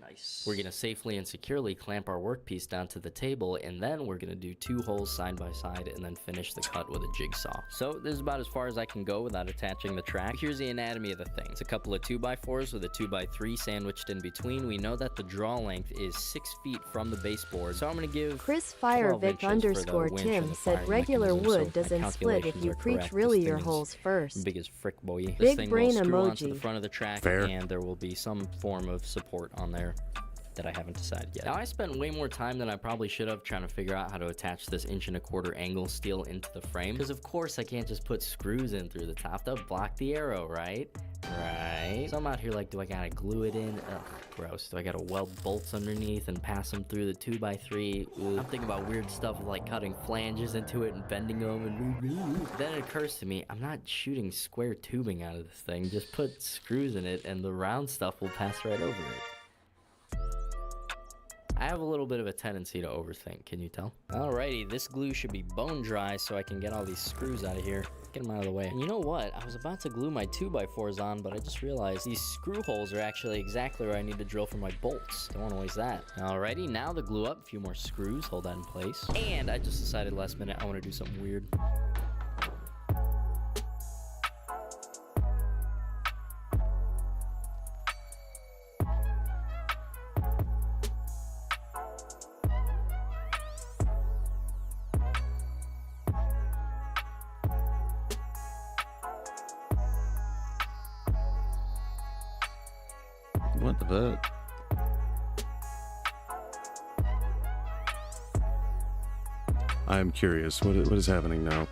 C: Nice. We're gonna safely and securely clamp our workpiece down to the table, and then we're gonna do 2 holes side by side and then finish the cut with a jigsaw. So this is about as far as I can go without attaching the track. Here's the anatomy of the thing. It's a couple of 2x4s with a 2x3 sandwiched in between. We know that the draw length is 6 feet from the baseboard, so I'm gonna give
B: Chris
C: 12
B: Firevic
C: inches for the winch and
B: Tim
C: the
B: said
C: firing
B: regular
C: mechanism, so
B: wood
C: my
B: doesn't split if
C: calculations
B: you
C: are
B: preach
C: correct.
B: really
C: This
B: your
C: thing is
B: holes first.
C: big as frick, boy. This
B: Big
C: thing
B: brain
C: will screw onto the
B: emoji.
C: front of the track,
A: Fair.
C: and there will be some form of support on there that I haven't decided yet. Now I spent way more time than I probably should have trying to figure out how to attach this 1.25" angle steel into the frame, because of course I can't just put screws in through the top to block the arrow, right? Right. So I'm out here like, do I gotta glue it in? Ugh, gross. Do I gotta weld bolts underneath and pass them through the 2x3? Ooh. I'm thinking about weird stuff like cutting flanges into it and bending them, and then it occurs to me, I'm not shooting square tubing out of this thing. Just put screws in it and the round stuff will pass right over it. I have a little bit of a tendency to overthink, can you tell? Alrighty, this glue should be bone dry so I can get all these screws out of here. Get them out of the way. And you know what? I was about to glue my 2x4s on, but I just realized these screw holes are actually exactly where I need to drill for my bolts. Don't want to waste that. Alrighty, now to glue up, a few more screws, hold that in place. And I just decided last minute I want to do something weird.
A: What the fuck? I'm curious. What is happening now?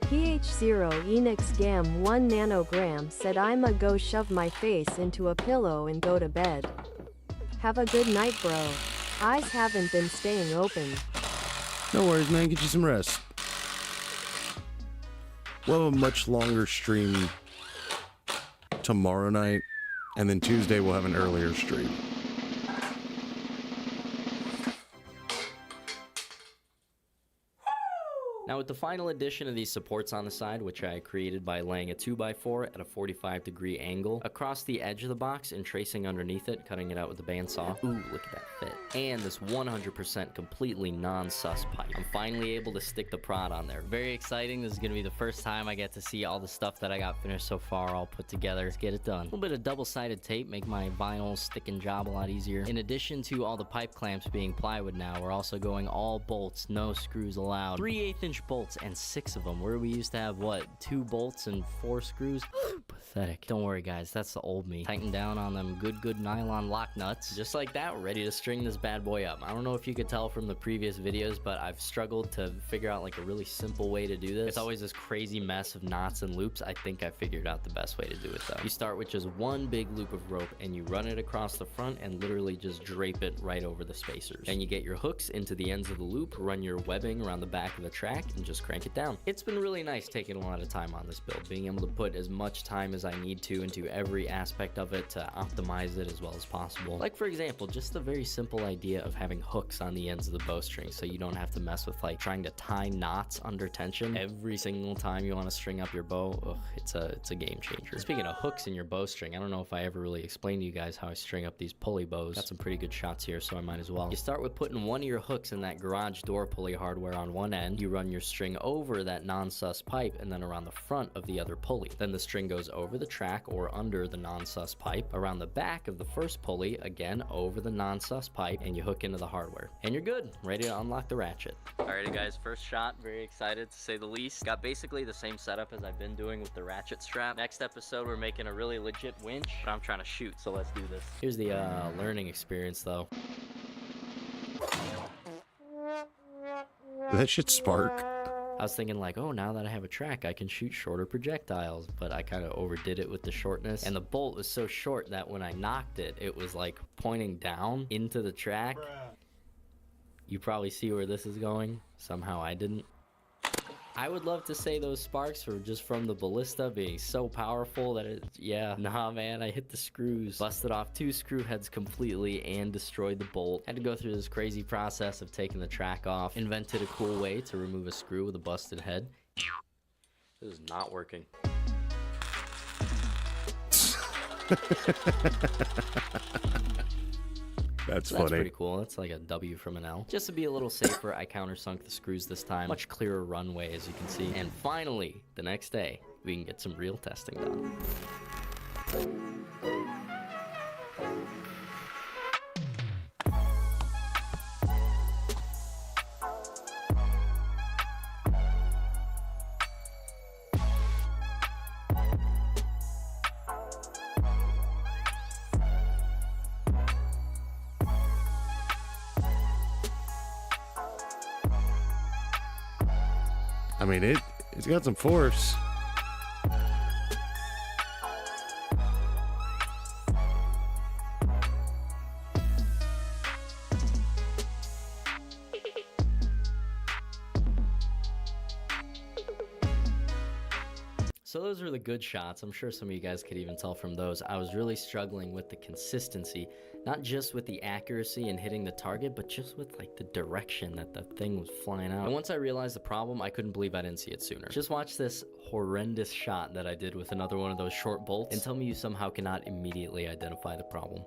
B: PH0 Enix Gam 1 nanogram said I'ma go shove my face into a pillow and go to bed. Have a good night, bro. Eyes haven't been staying open.
A: No worries, man. Get you some rest. We'll have a much longer stream tomorrow night. And then Tuesday we'll have an earlier stream.
C: Now with the final addition of these supports on the side, which I created by laying a 2x4 at a 45-degree angle across the edge of the box and tracing underneath it, cutting it out with the bandsaw. Ooh, look at that fit. And this 100% completely non-sus pipe. I'm finally able to stick the prod on there. Very exciting. This is going to be the first time I get to see all the stuff that I got finished so far all put together. Let's get it done. A little bit of double-sided tape, make my vinyl sticking job a lot easier. In addition to all the pipe clamps being plywood now, we're also going all bolts, no screws allowed. 3/8" bolts and 6 of them, where we used to have what, 2 bolts and 4 screws. Pathetic. Don't worry guys, that's the old me. Tighten down on them good nylon lock nuts. Just like that, we're ready to string this bad boy up. I don't know if you could tell from the previous videos, but I've struggled to figure out like a really simple way to do this. It's always this crazy mess of knots and loops. I think I figured out the best way to do it though. You start with just one big loop of rope and you run it across the front and literally just drape it right over the spacers. Then you get your hooks into the ends of the loop, run your webbing around the back of the track, and just crank it down. It's been really nice taking a lot of time on this build, being able to put as much time as I need to into every aspect of it to optimize it as well as possible. Like for example, just the very simple idea of having hooks on the ends of the bowstring so you don't have to mess with like trying to tie knots under tension every single time you want to string up your bow. Ugh, it's a game changer. Speaking of hooks in your bowstring, I don't know if I ever really explained to you guys how I string up these pulley bows. Got some pretty good shots here, so I might as well. You start with putting one of your hooks in that garage door pulley hardware on one end. You run your string over that non-sus pipe and then around the front of the other pulley. Then the string goes over the track or under the non-sus pipe, around the back of the first pulley, again over the non-sus pipe, and you hook into the hardware. And you're good, ready to unlock the ratchet. Alrighty guys, first shot, very excited to say the least. Got basically the same setup as I've been doing with the ratchet strap. Next episode, we're making a really legit winch, but I'm trying to shoot, so let's do this. Here's the learning experience though.
A: That should spark.
C: I was thinking like, oh, now that I have a track, I can shoot shorter projectiles, but I kind of overdid it with the shortness. And the bolt was so short that when I knocked it, it was like pointing down into the track. You probably see where this is going. Somehow I didn't. I would love to say those sparks were just from the ballista being so powerful that it, yeah, nah man, I hit the screws. Busted off 2 screw heads completely and destroyed the bolt. Had to go through this crazy process of taking the track off. Invented a cool way to remove a screw with a busted head. This is not working.
A: That's
C: So
A: funny.
C: that's pretty cool. That's like a W from an L. Just to be a little safer, I countersunk the screws this time. Much clearer runway, as you can see. And finally, the next day, we can get some real testing done.
A: I mean, it's got some force.
C: So those are the good shots. I'm sure some of you guys could even tell from those. I was really struggling with the consistency, not just with the accuracy and hitting the target, but just with like the direction that the thing was flying out. And once I realized the problem, I couldn't believe I didn't see it sooner. Just watch this horrendous shot that I did with another one of those short bolts and tell me you somehow cannot immediately identify the problem.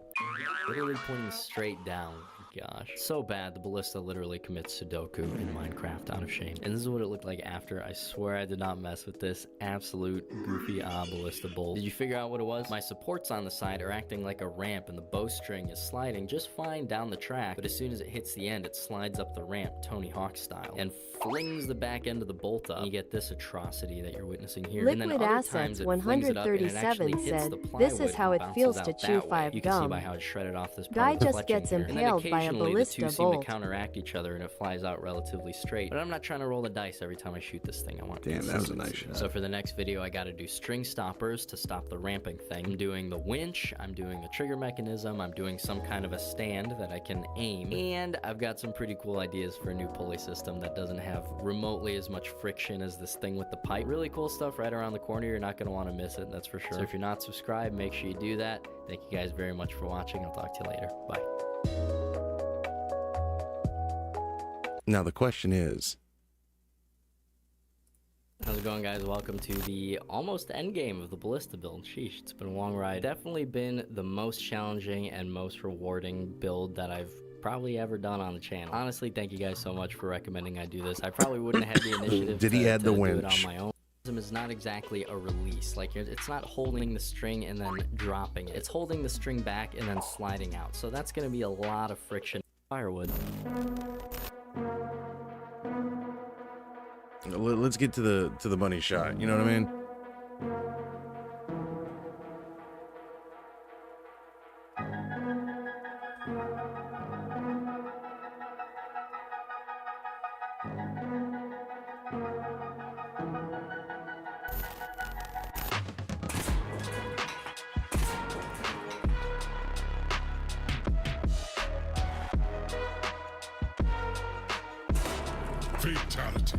C: Literally pointing straight down. Gosh, so bad the ballista literally commits Sudoku in Minecraft out of shame. And this is what it looked like after. I swear I did not mess with this absolute goofy ballista bolt. Did you figure out what it was? My supports on the side are acting like a ramp and the bowstring is sliding just fine down the track, but as soon as it hits the end, it slides up the ramp Tony Hawk style and flings the back end of the bolt up. And you get this atrocity that you're witnessing here. And then
B: Liquid
C: other
B: Assets
C: times it flings it up and it actually
B: 137
C: hits
B: said,
C: the
B: "This is
C: plywood
B: how
C: and
B: it
C: bounces
B: feels
C: out
B: to
C: that
B: chew
C: way."
B: 5
C: You can see
B: gum.
C: by how it shredded off this part
B: Guy
C: of the
B: just
C: fletching
B: gets
C: here. And then
B: impaled by a
C: occasionally
B: ballista
C: the two seem
B: bolt.
C: to counteract each other and it flies out relatively straight. But I'm not trying to roll the dice every time I shoot this thing. I want
A: Damn, that was a nice
C: consistency.
A: shot.
C: So for the next video, I got to do string stoppers to stop the ramping thing. I'm doing the winch. I'm doing the trigger mechanism. I'm doing some kind of a stand that I can aim. And I've got some pretty cool ideas for a new pulley system that doesn't have remotely as much friction as this thing with the pipe. Really cool stuff right around the corner. You're not going to want to miss it, that's for sure. So if you're not subscribed, make sure you do that. Thank you guys very much for watching. I'll talk to you later. Bye.
A: Now the question is,
C: How's it going, guys? Welcome to the almost end game of the Ballista build. Sheesh, it's been a long ride. Definitely been the most challenging and most rewarding build that I've probably ever done on the channel. Honestly, thank you guys so much for recommending I do this. I probably wouldn't have had the initiative
A: Did he
C: to
A: add the
C: do it
A: winch?
C: on my own. Is not exactly a release. Like, it's not holding the string and then dropping it. It's holding the string back and then sliding out. So that's going to be a lot of friction. Firewood.
A: let's get to the money shot. You know what I mean?
E: Fatality.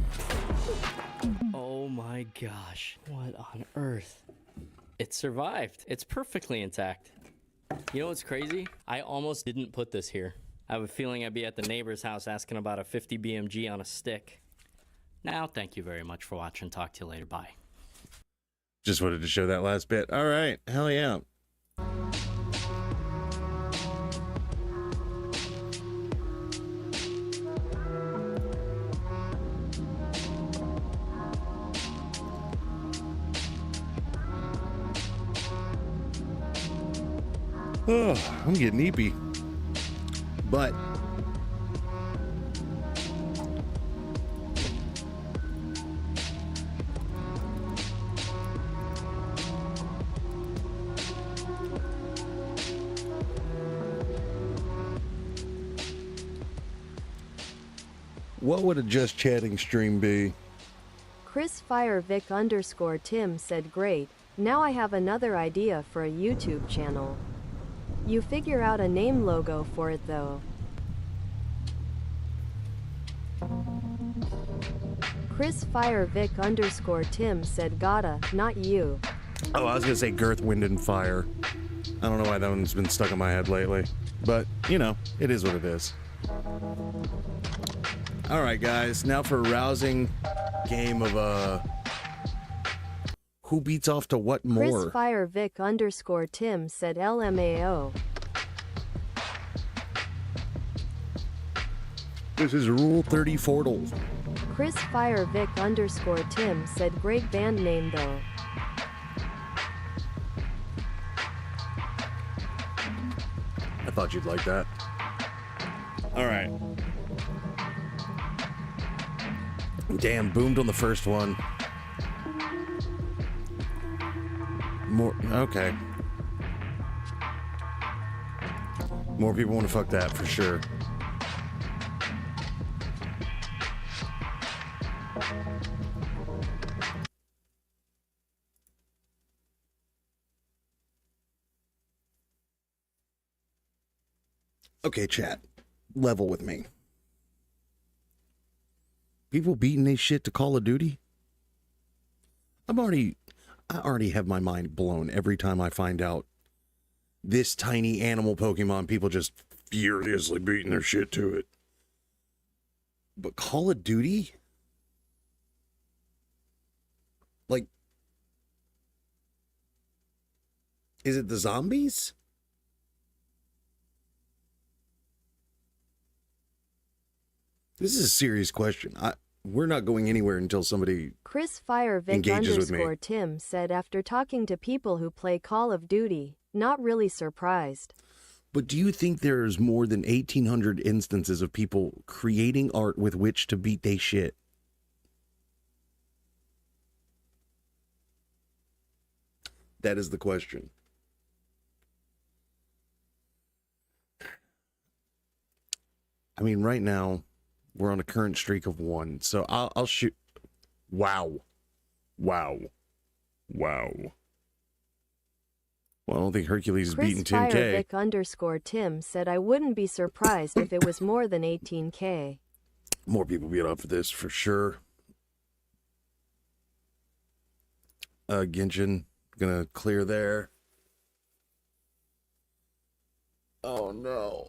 C: Oh my gosh. What on earth? It survived. It's perfectly intact. You know what's crazy? I almost didn't put this here. I have a feeling I'd be at the neighbor's house asking about a 50 BMG on a stick. Now, thank you very much for watching. Talk to you later. Bye.
A: Just wanted to show that last bit. All right. Hell yeah. Oh, I'm getting eepy. But what would a just chatting stream be?
B: Chris Firevic _ Tim said great, now I have another idea for a YouTube channel. You figure out a name logo for it though. Chris Firevic _ Tim said gotta, not you.
A: Oh, I was gonna say Girth, Wind, and Fire. I don't know why that one's been stuck in my head lately. But, you know, it is what it is. Alright, guys. Now for a rousing game of, who beats off to what
B: Chris
A: more?
B: Firevic _ Tim said LMAO.
A: This is Rule 30 Fortles.
B: Chris Firevic _ Tim said great band name though.
A: I thought you'd like that. Alright. Damn, boomed on the first one. More, okay. More people want to fuck that for sure. Okay, chat. Level with me. People beating they shit to Call of Duty? I already have my mind blown every time I find out this tiny animal Pokemon, people just furiously beating their shit to it. But Call of Duty? Like, is it the zombies? This is a serious question. We're not going anywhere until somebody
B: Chris Firevic
A: engages with me.
B: _ Tim said after talking to people who play Call of Duty, not really surprised.
A: But do you think there's more than 1,800 instances of people creating art with which to beat they shit? That is the question. I mean, right now, we're on a current streak of 1, so I'll shoot. Wow. Wow. Wow. Well, I don't think Hercules is
B: Chris
A: beating 10K.
B: Firevic _ Tim said I wouldn't be surprised if it was more than 18K.
A: More people beat off of this for sure. Genshin, gonna clear there. Oh no.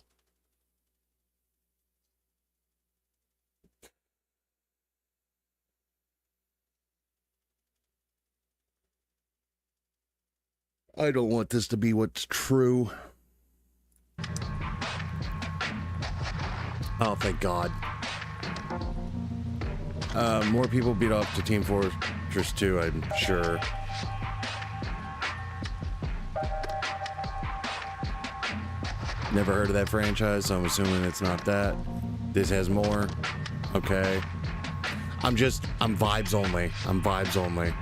A: I don't want this to be what's true. Oh, thank God. More people beat off to Team Fortress 2, I'm sure. Never heard of that franchise, so I'm assuming it's not that. This has more. Okay. I'm vibes only. I'm vibes only.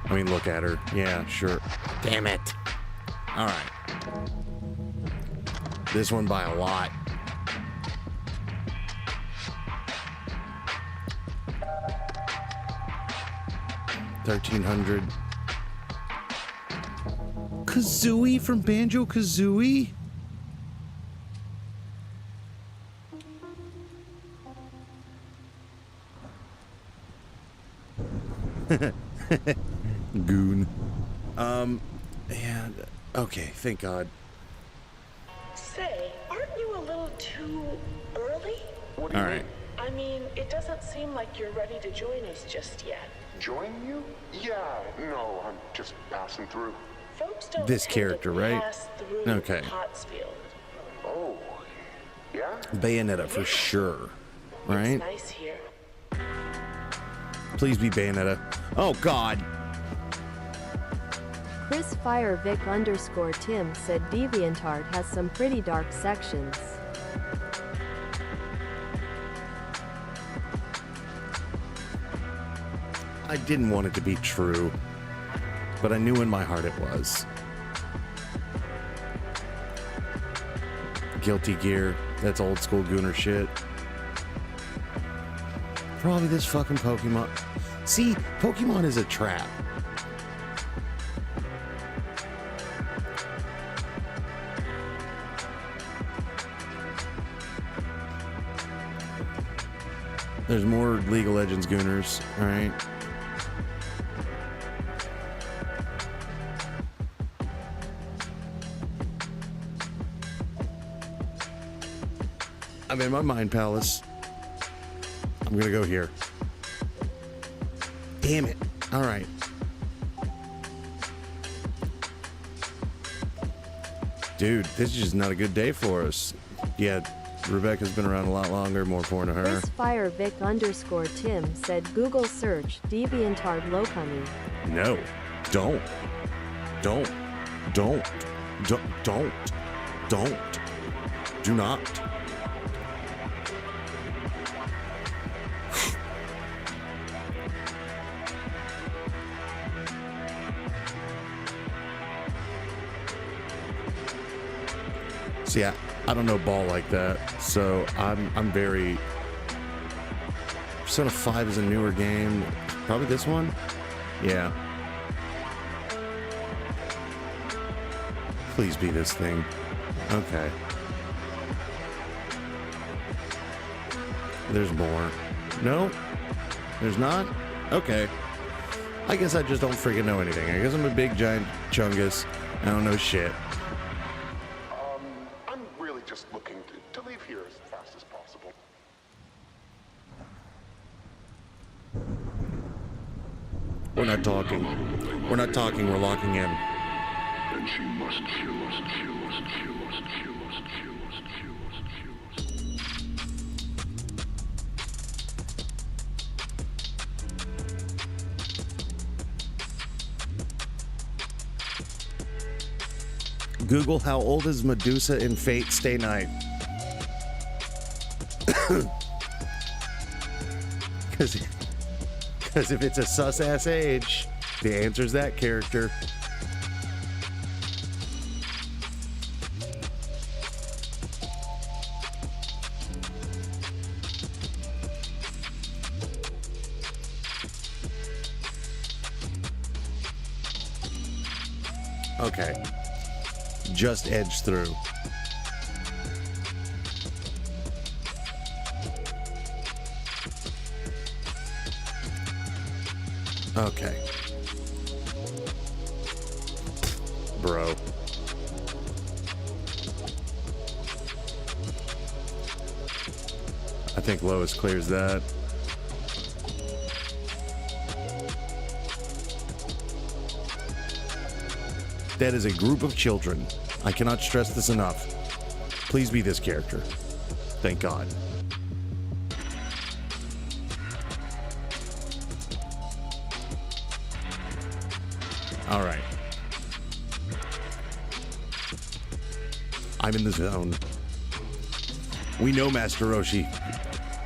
A: I mean, look at her. Yeah, sure. Damn it. All right. This one by a lot. $1,300. Kazooie from Banjo-Kazooie? Goon. Yeah, okay, thank God.
E: Say, aren't you a little too early?
F: What do you
A: All right.
E: I mean, it doesn't seem like you're ready to join us just yet.
F: Join you? Yeah, no, I'm just passing through.
E: Folks don't
A: This
E: tend to
A: character, right?
E: pass through
A: Okay.
E: Pottsfield.
F: Oh, yeah?
A: Bayonetta for sure, right?
E: It's nice here.
A: Please be Bayonetta. Oh, God.
B: Chris Firevic _ Tim said DeviantArt has some pretty dark sections.
A: I didn't want it to be true, but I knew in my heart it was. Guilty Gear. That's old school Gooner shit. Probably this fucking Pokemon. See, Pokemon is a trap. There's more League of Legends Gooners, alright? I'm in my mind palace. I'm gonna go here. Damn it. Alright. Dude, this is just not a good day for us. Yeah, Rebecca's been around a lot longer, more porn to her.
B: Chris Firevic _ Tim said Google search DeviantArt locally.
A: No. Don't. Don't. Don't. Don't. Don't. Don't. Do not. See, I don't know ball like that, so I'm very. Persona 5 is a newer game. Probably this one? Yeah. Please be this thing. Okay. There's more. No? There's not? Okay. I guess I just don't freaking know anything. I guess I'm a big giant chungus. I don't know shit.
F: I'm really just looking to leave here as fast as possible.
A: We're not talking. We're not talking. We're locking in.
F: And she must, she must, she must, she must, she must, she must, she must, she must.
A: Google how old is Medusa in Fate Stay Night? Because if it's a sus-ass age, the answer's that character. Okay. Just edge through. Okay. Bro. I think Lois clears that. That is a group of children. I cannot stress this enough. Please be this character. Thank God. All right. I'm in the zone. We know Master Roshi.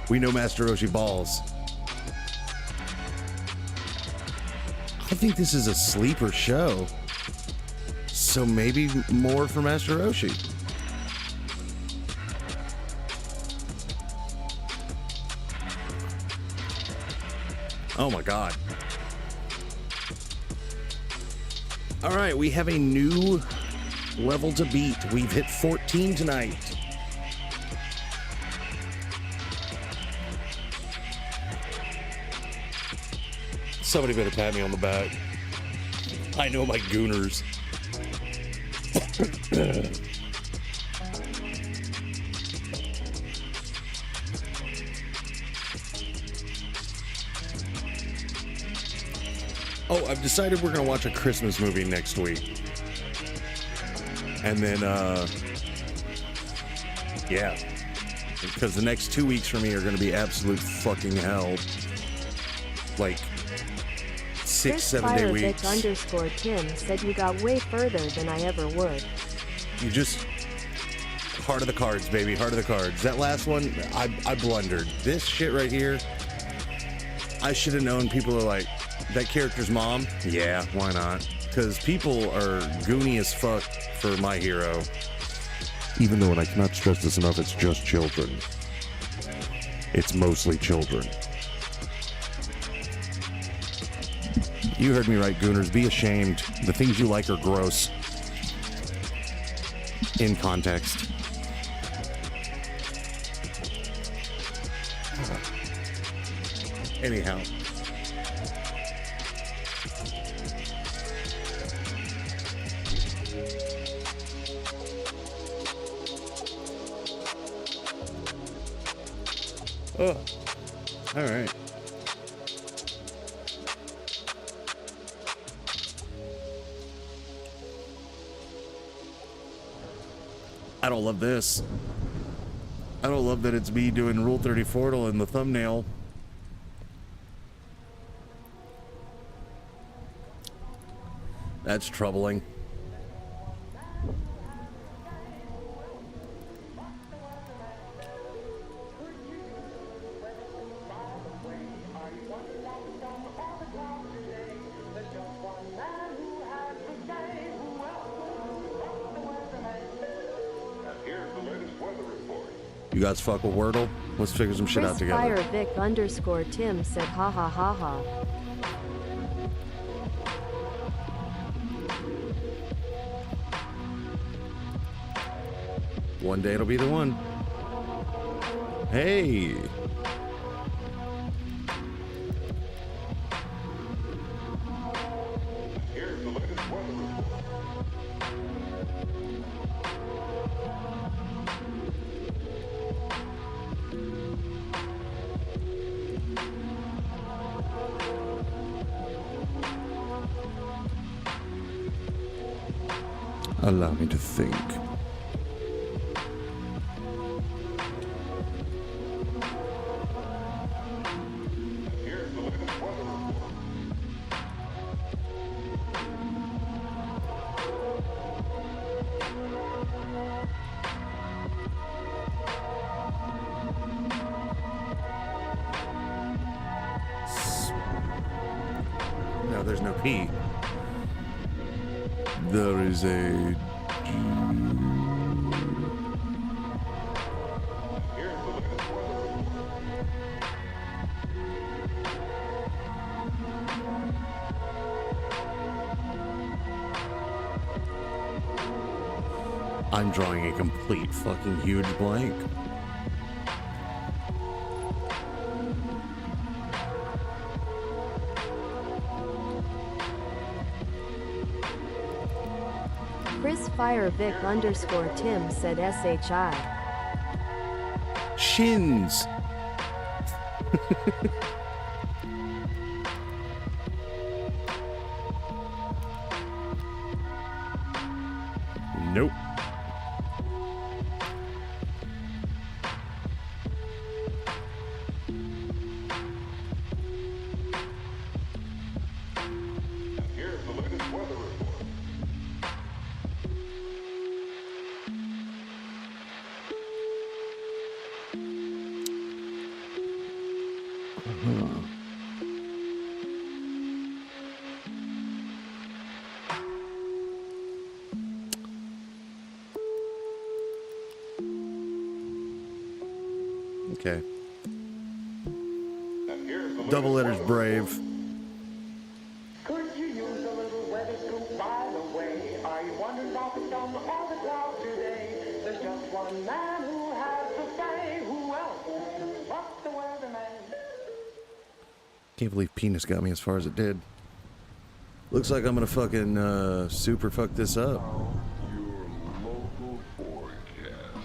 A: We know Master Roshi balls. I think this is a sleeper show. So maybe more for Master Roshi. Oh my God. All right, we have a new level to beat. We've hit 14 tonight. Somebody better pat me on the back. I know my gooners. Oh, I've decided we're gonna watch a Christmas movie next week. And then, yeah. Because the next 2 weeks for me are gonna be absolute fucking hell. Like, 6-7 day weeks.
B: _Tim said you got way further than I ever would.
A: You just... Heart of the cards, baby. Heart of the cards. That last one, I blundered. This shit right here, I should have known. People are like, that character's mom? Yeah, why not? Because people are goony as fuck for my hero. Even though, and I cannot stress this enough, it's just children. It's mostly children. You heard me right, gooners. Be ashamed. The things you like are gross. In context. Anyhow. Oh, all right. I don't love this. I don't love that it's me doing Rule 34 in the thumbnail. That's troubling. You guys fuck with Wordle? Let's figure some shit out together.
B: Vic _Tim said ha ha ha ha.
A: One day it'll be the one. Hey.
F: Here's the latest weather report.
A: Allow me to think.
F: Here's the latest weather report.
A: No, there's no P. There is a
F: Here's the latest weather report.
A: I'm drawing a complete fucking huge blank.
B: Vic _Tim said SHI.
A: Shins. Nope.
F: Here's the latest weather report.
A: Okay.
F: And here's the
A: Double
F: latest
A: letters
F: weather
A: brave.
G: Could you use a little weather scoop by the way? Are you wondering about the sun or the clouds today? There's just one man who has to say. Who else but the weatherman?
A: Can't believe penis got me as far as it did. Looks like I'm gonna fucking super fuck this up.
F: Your local forecast.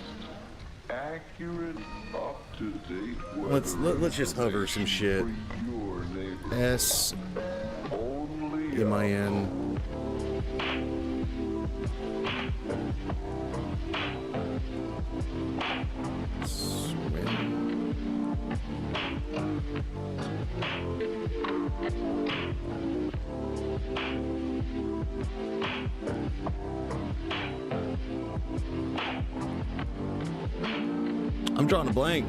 F: Accurate, up-to-date weather.
A: Let's just hover some shit.
F: for your neighborhood.
A: S
F: Only
A: M I N. Swim. I'm drawing a blank.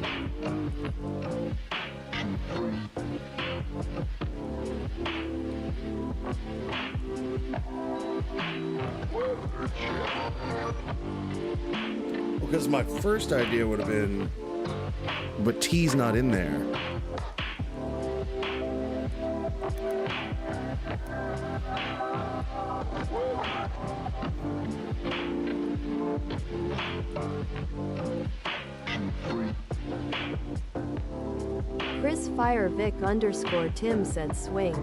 A: Because my first idea would have been, but T's not in there.
B: Chris Firevic _ Tim said swing.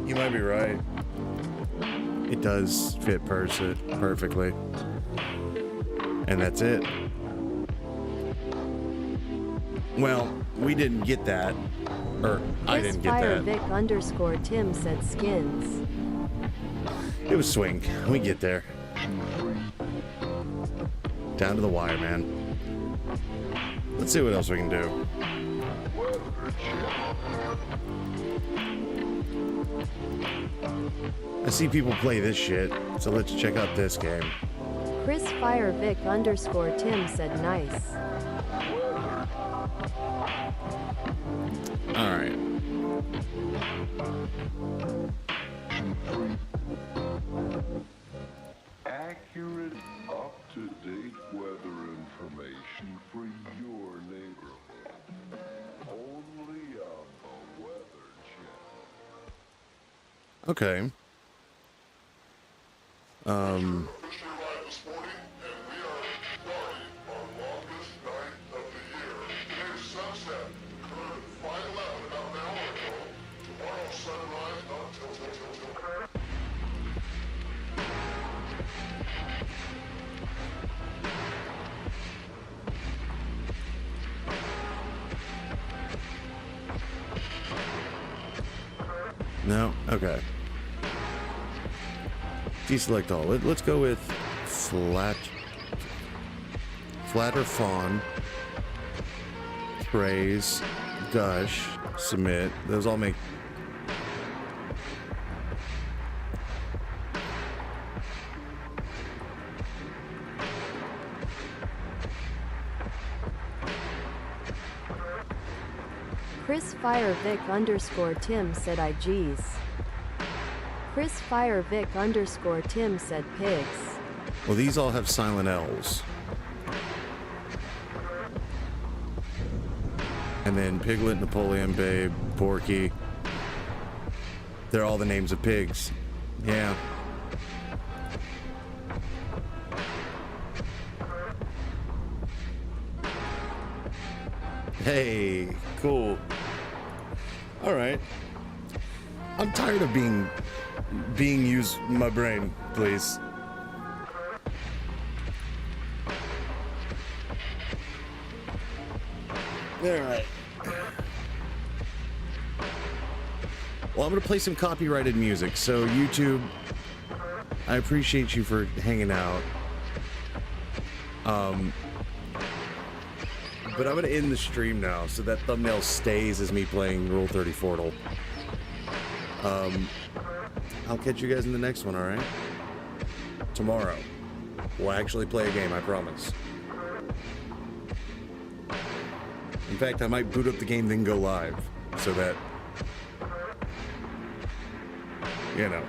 A: You might be right. It does fit perfectly. And that's it. Well, we didn't get that. Or I
B: Chris
A: didn't get that.
B: Firevic _ Tim said skins.
A: It was swing. We get there. Down to the wire, man. Let's see what else we can do. I see people play this shit, so let's check out this game.
B: Chris Firevic _ Tim said nice.
A: Alright.
F: accurate, up-to-date weather information for your neighborhood. Only on the Weather Channel.
A: Okay. No? Okay. Deselect all. Let's go with flat or fawn, praise, gush, submit. Those all make.
B: Chris Firevic _ Tim said IGs. Chris Firevic _ Tim said pigs.
A: Well, these all have silent L's. And then Piglet, Napoleon, Babe, Porky. They're all the names of pigs. Yeah. Hey, cool. All right. I'm tired of being used my brain, please. Alright. Well, I'm going to play some copyrighted music, so YouTube, I appreciate you for hanging out. But I'm going to end the stream now, so that thumbnail stays as me playing Rule 30 Fortal. I'll catch you guys in the next one, alright? Tomorrow. We'll actually play a game, I promise. In fact, I might boot up the game, then go live, so that, you know.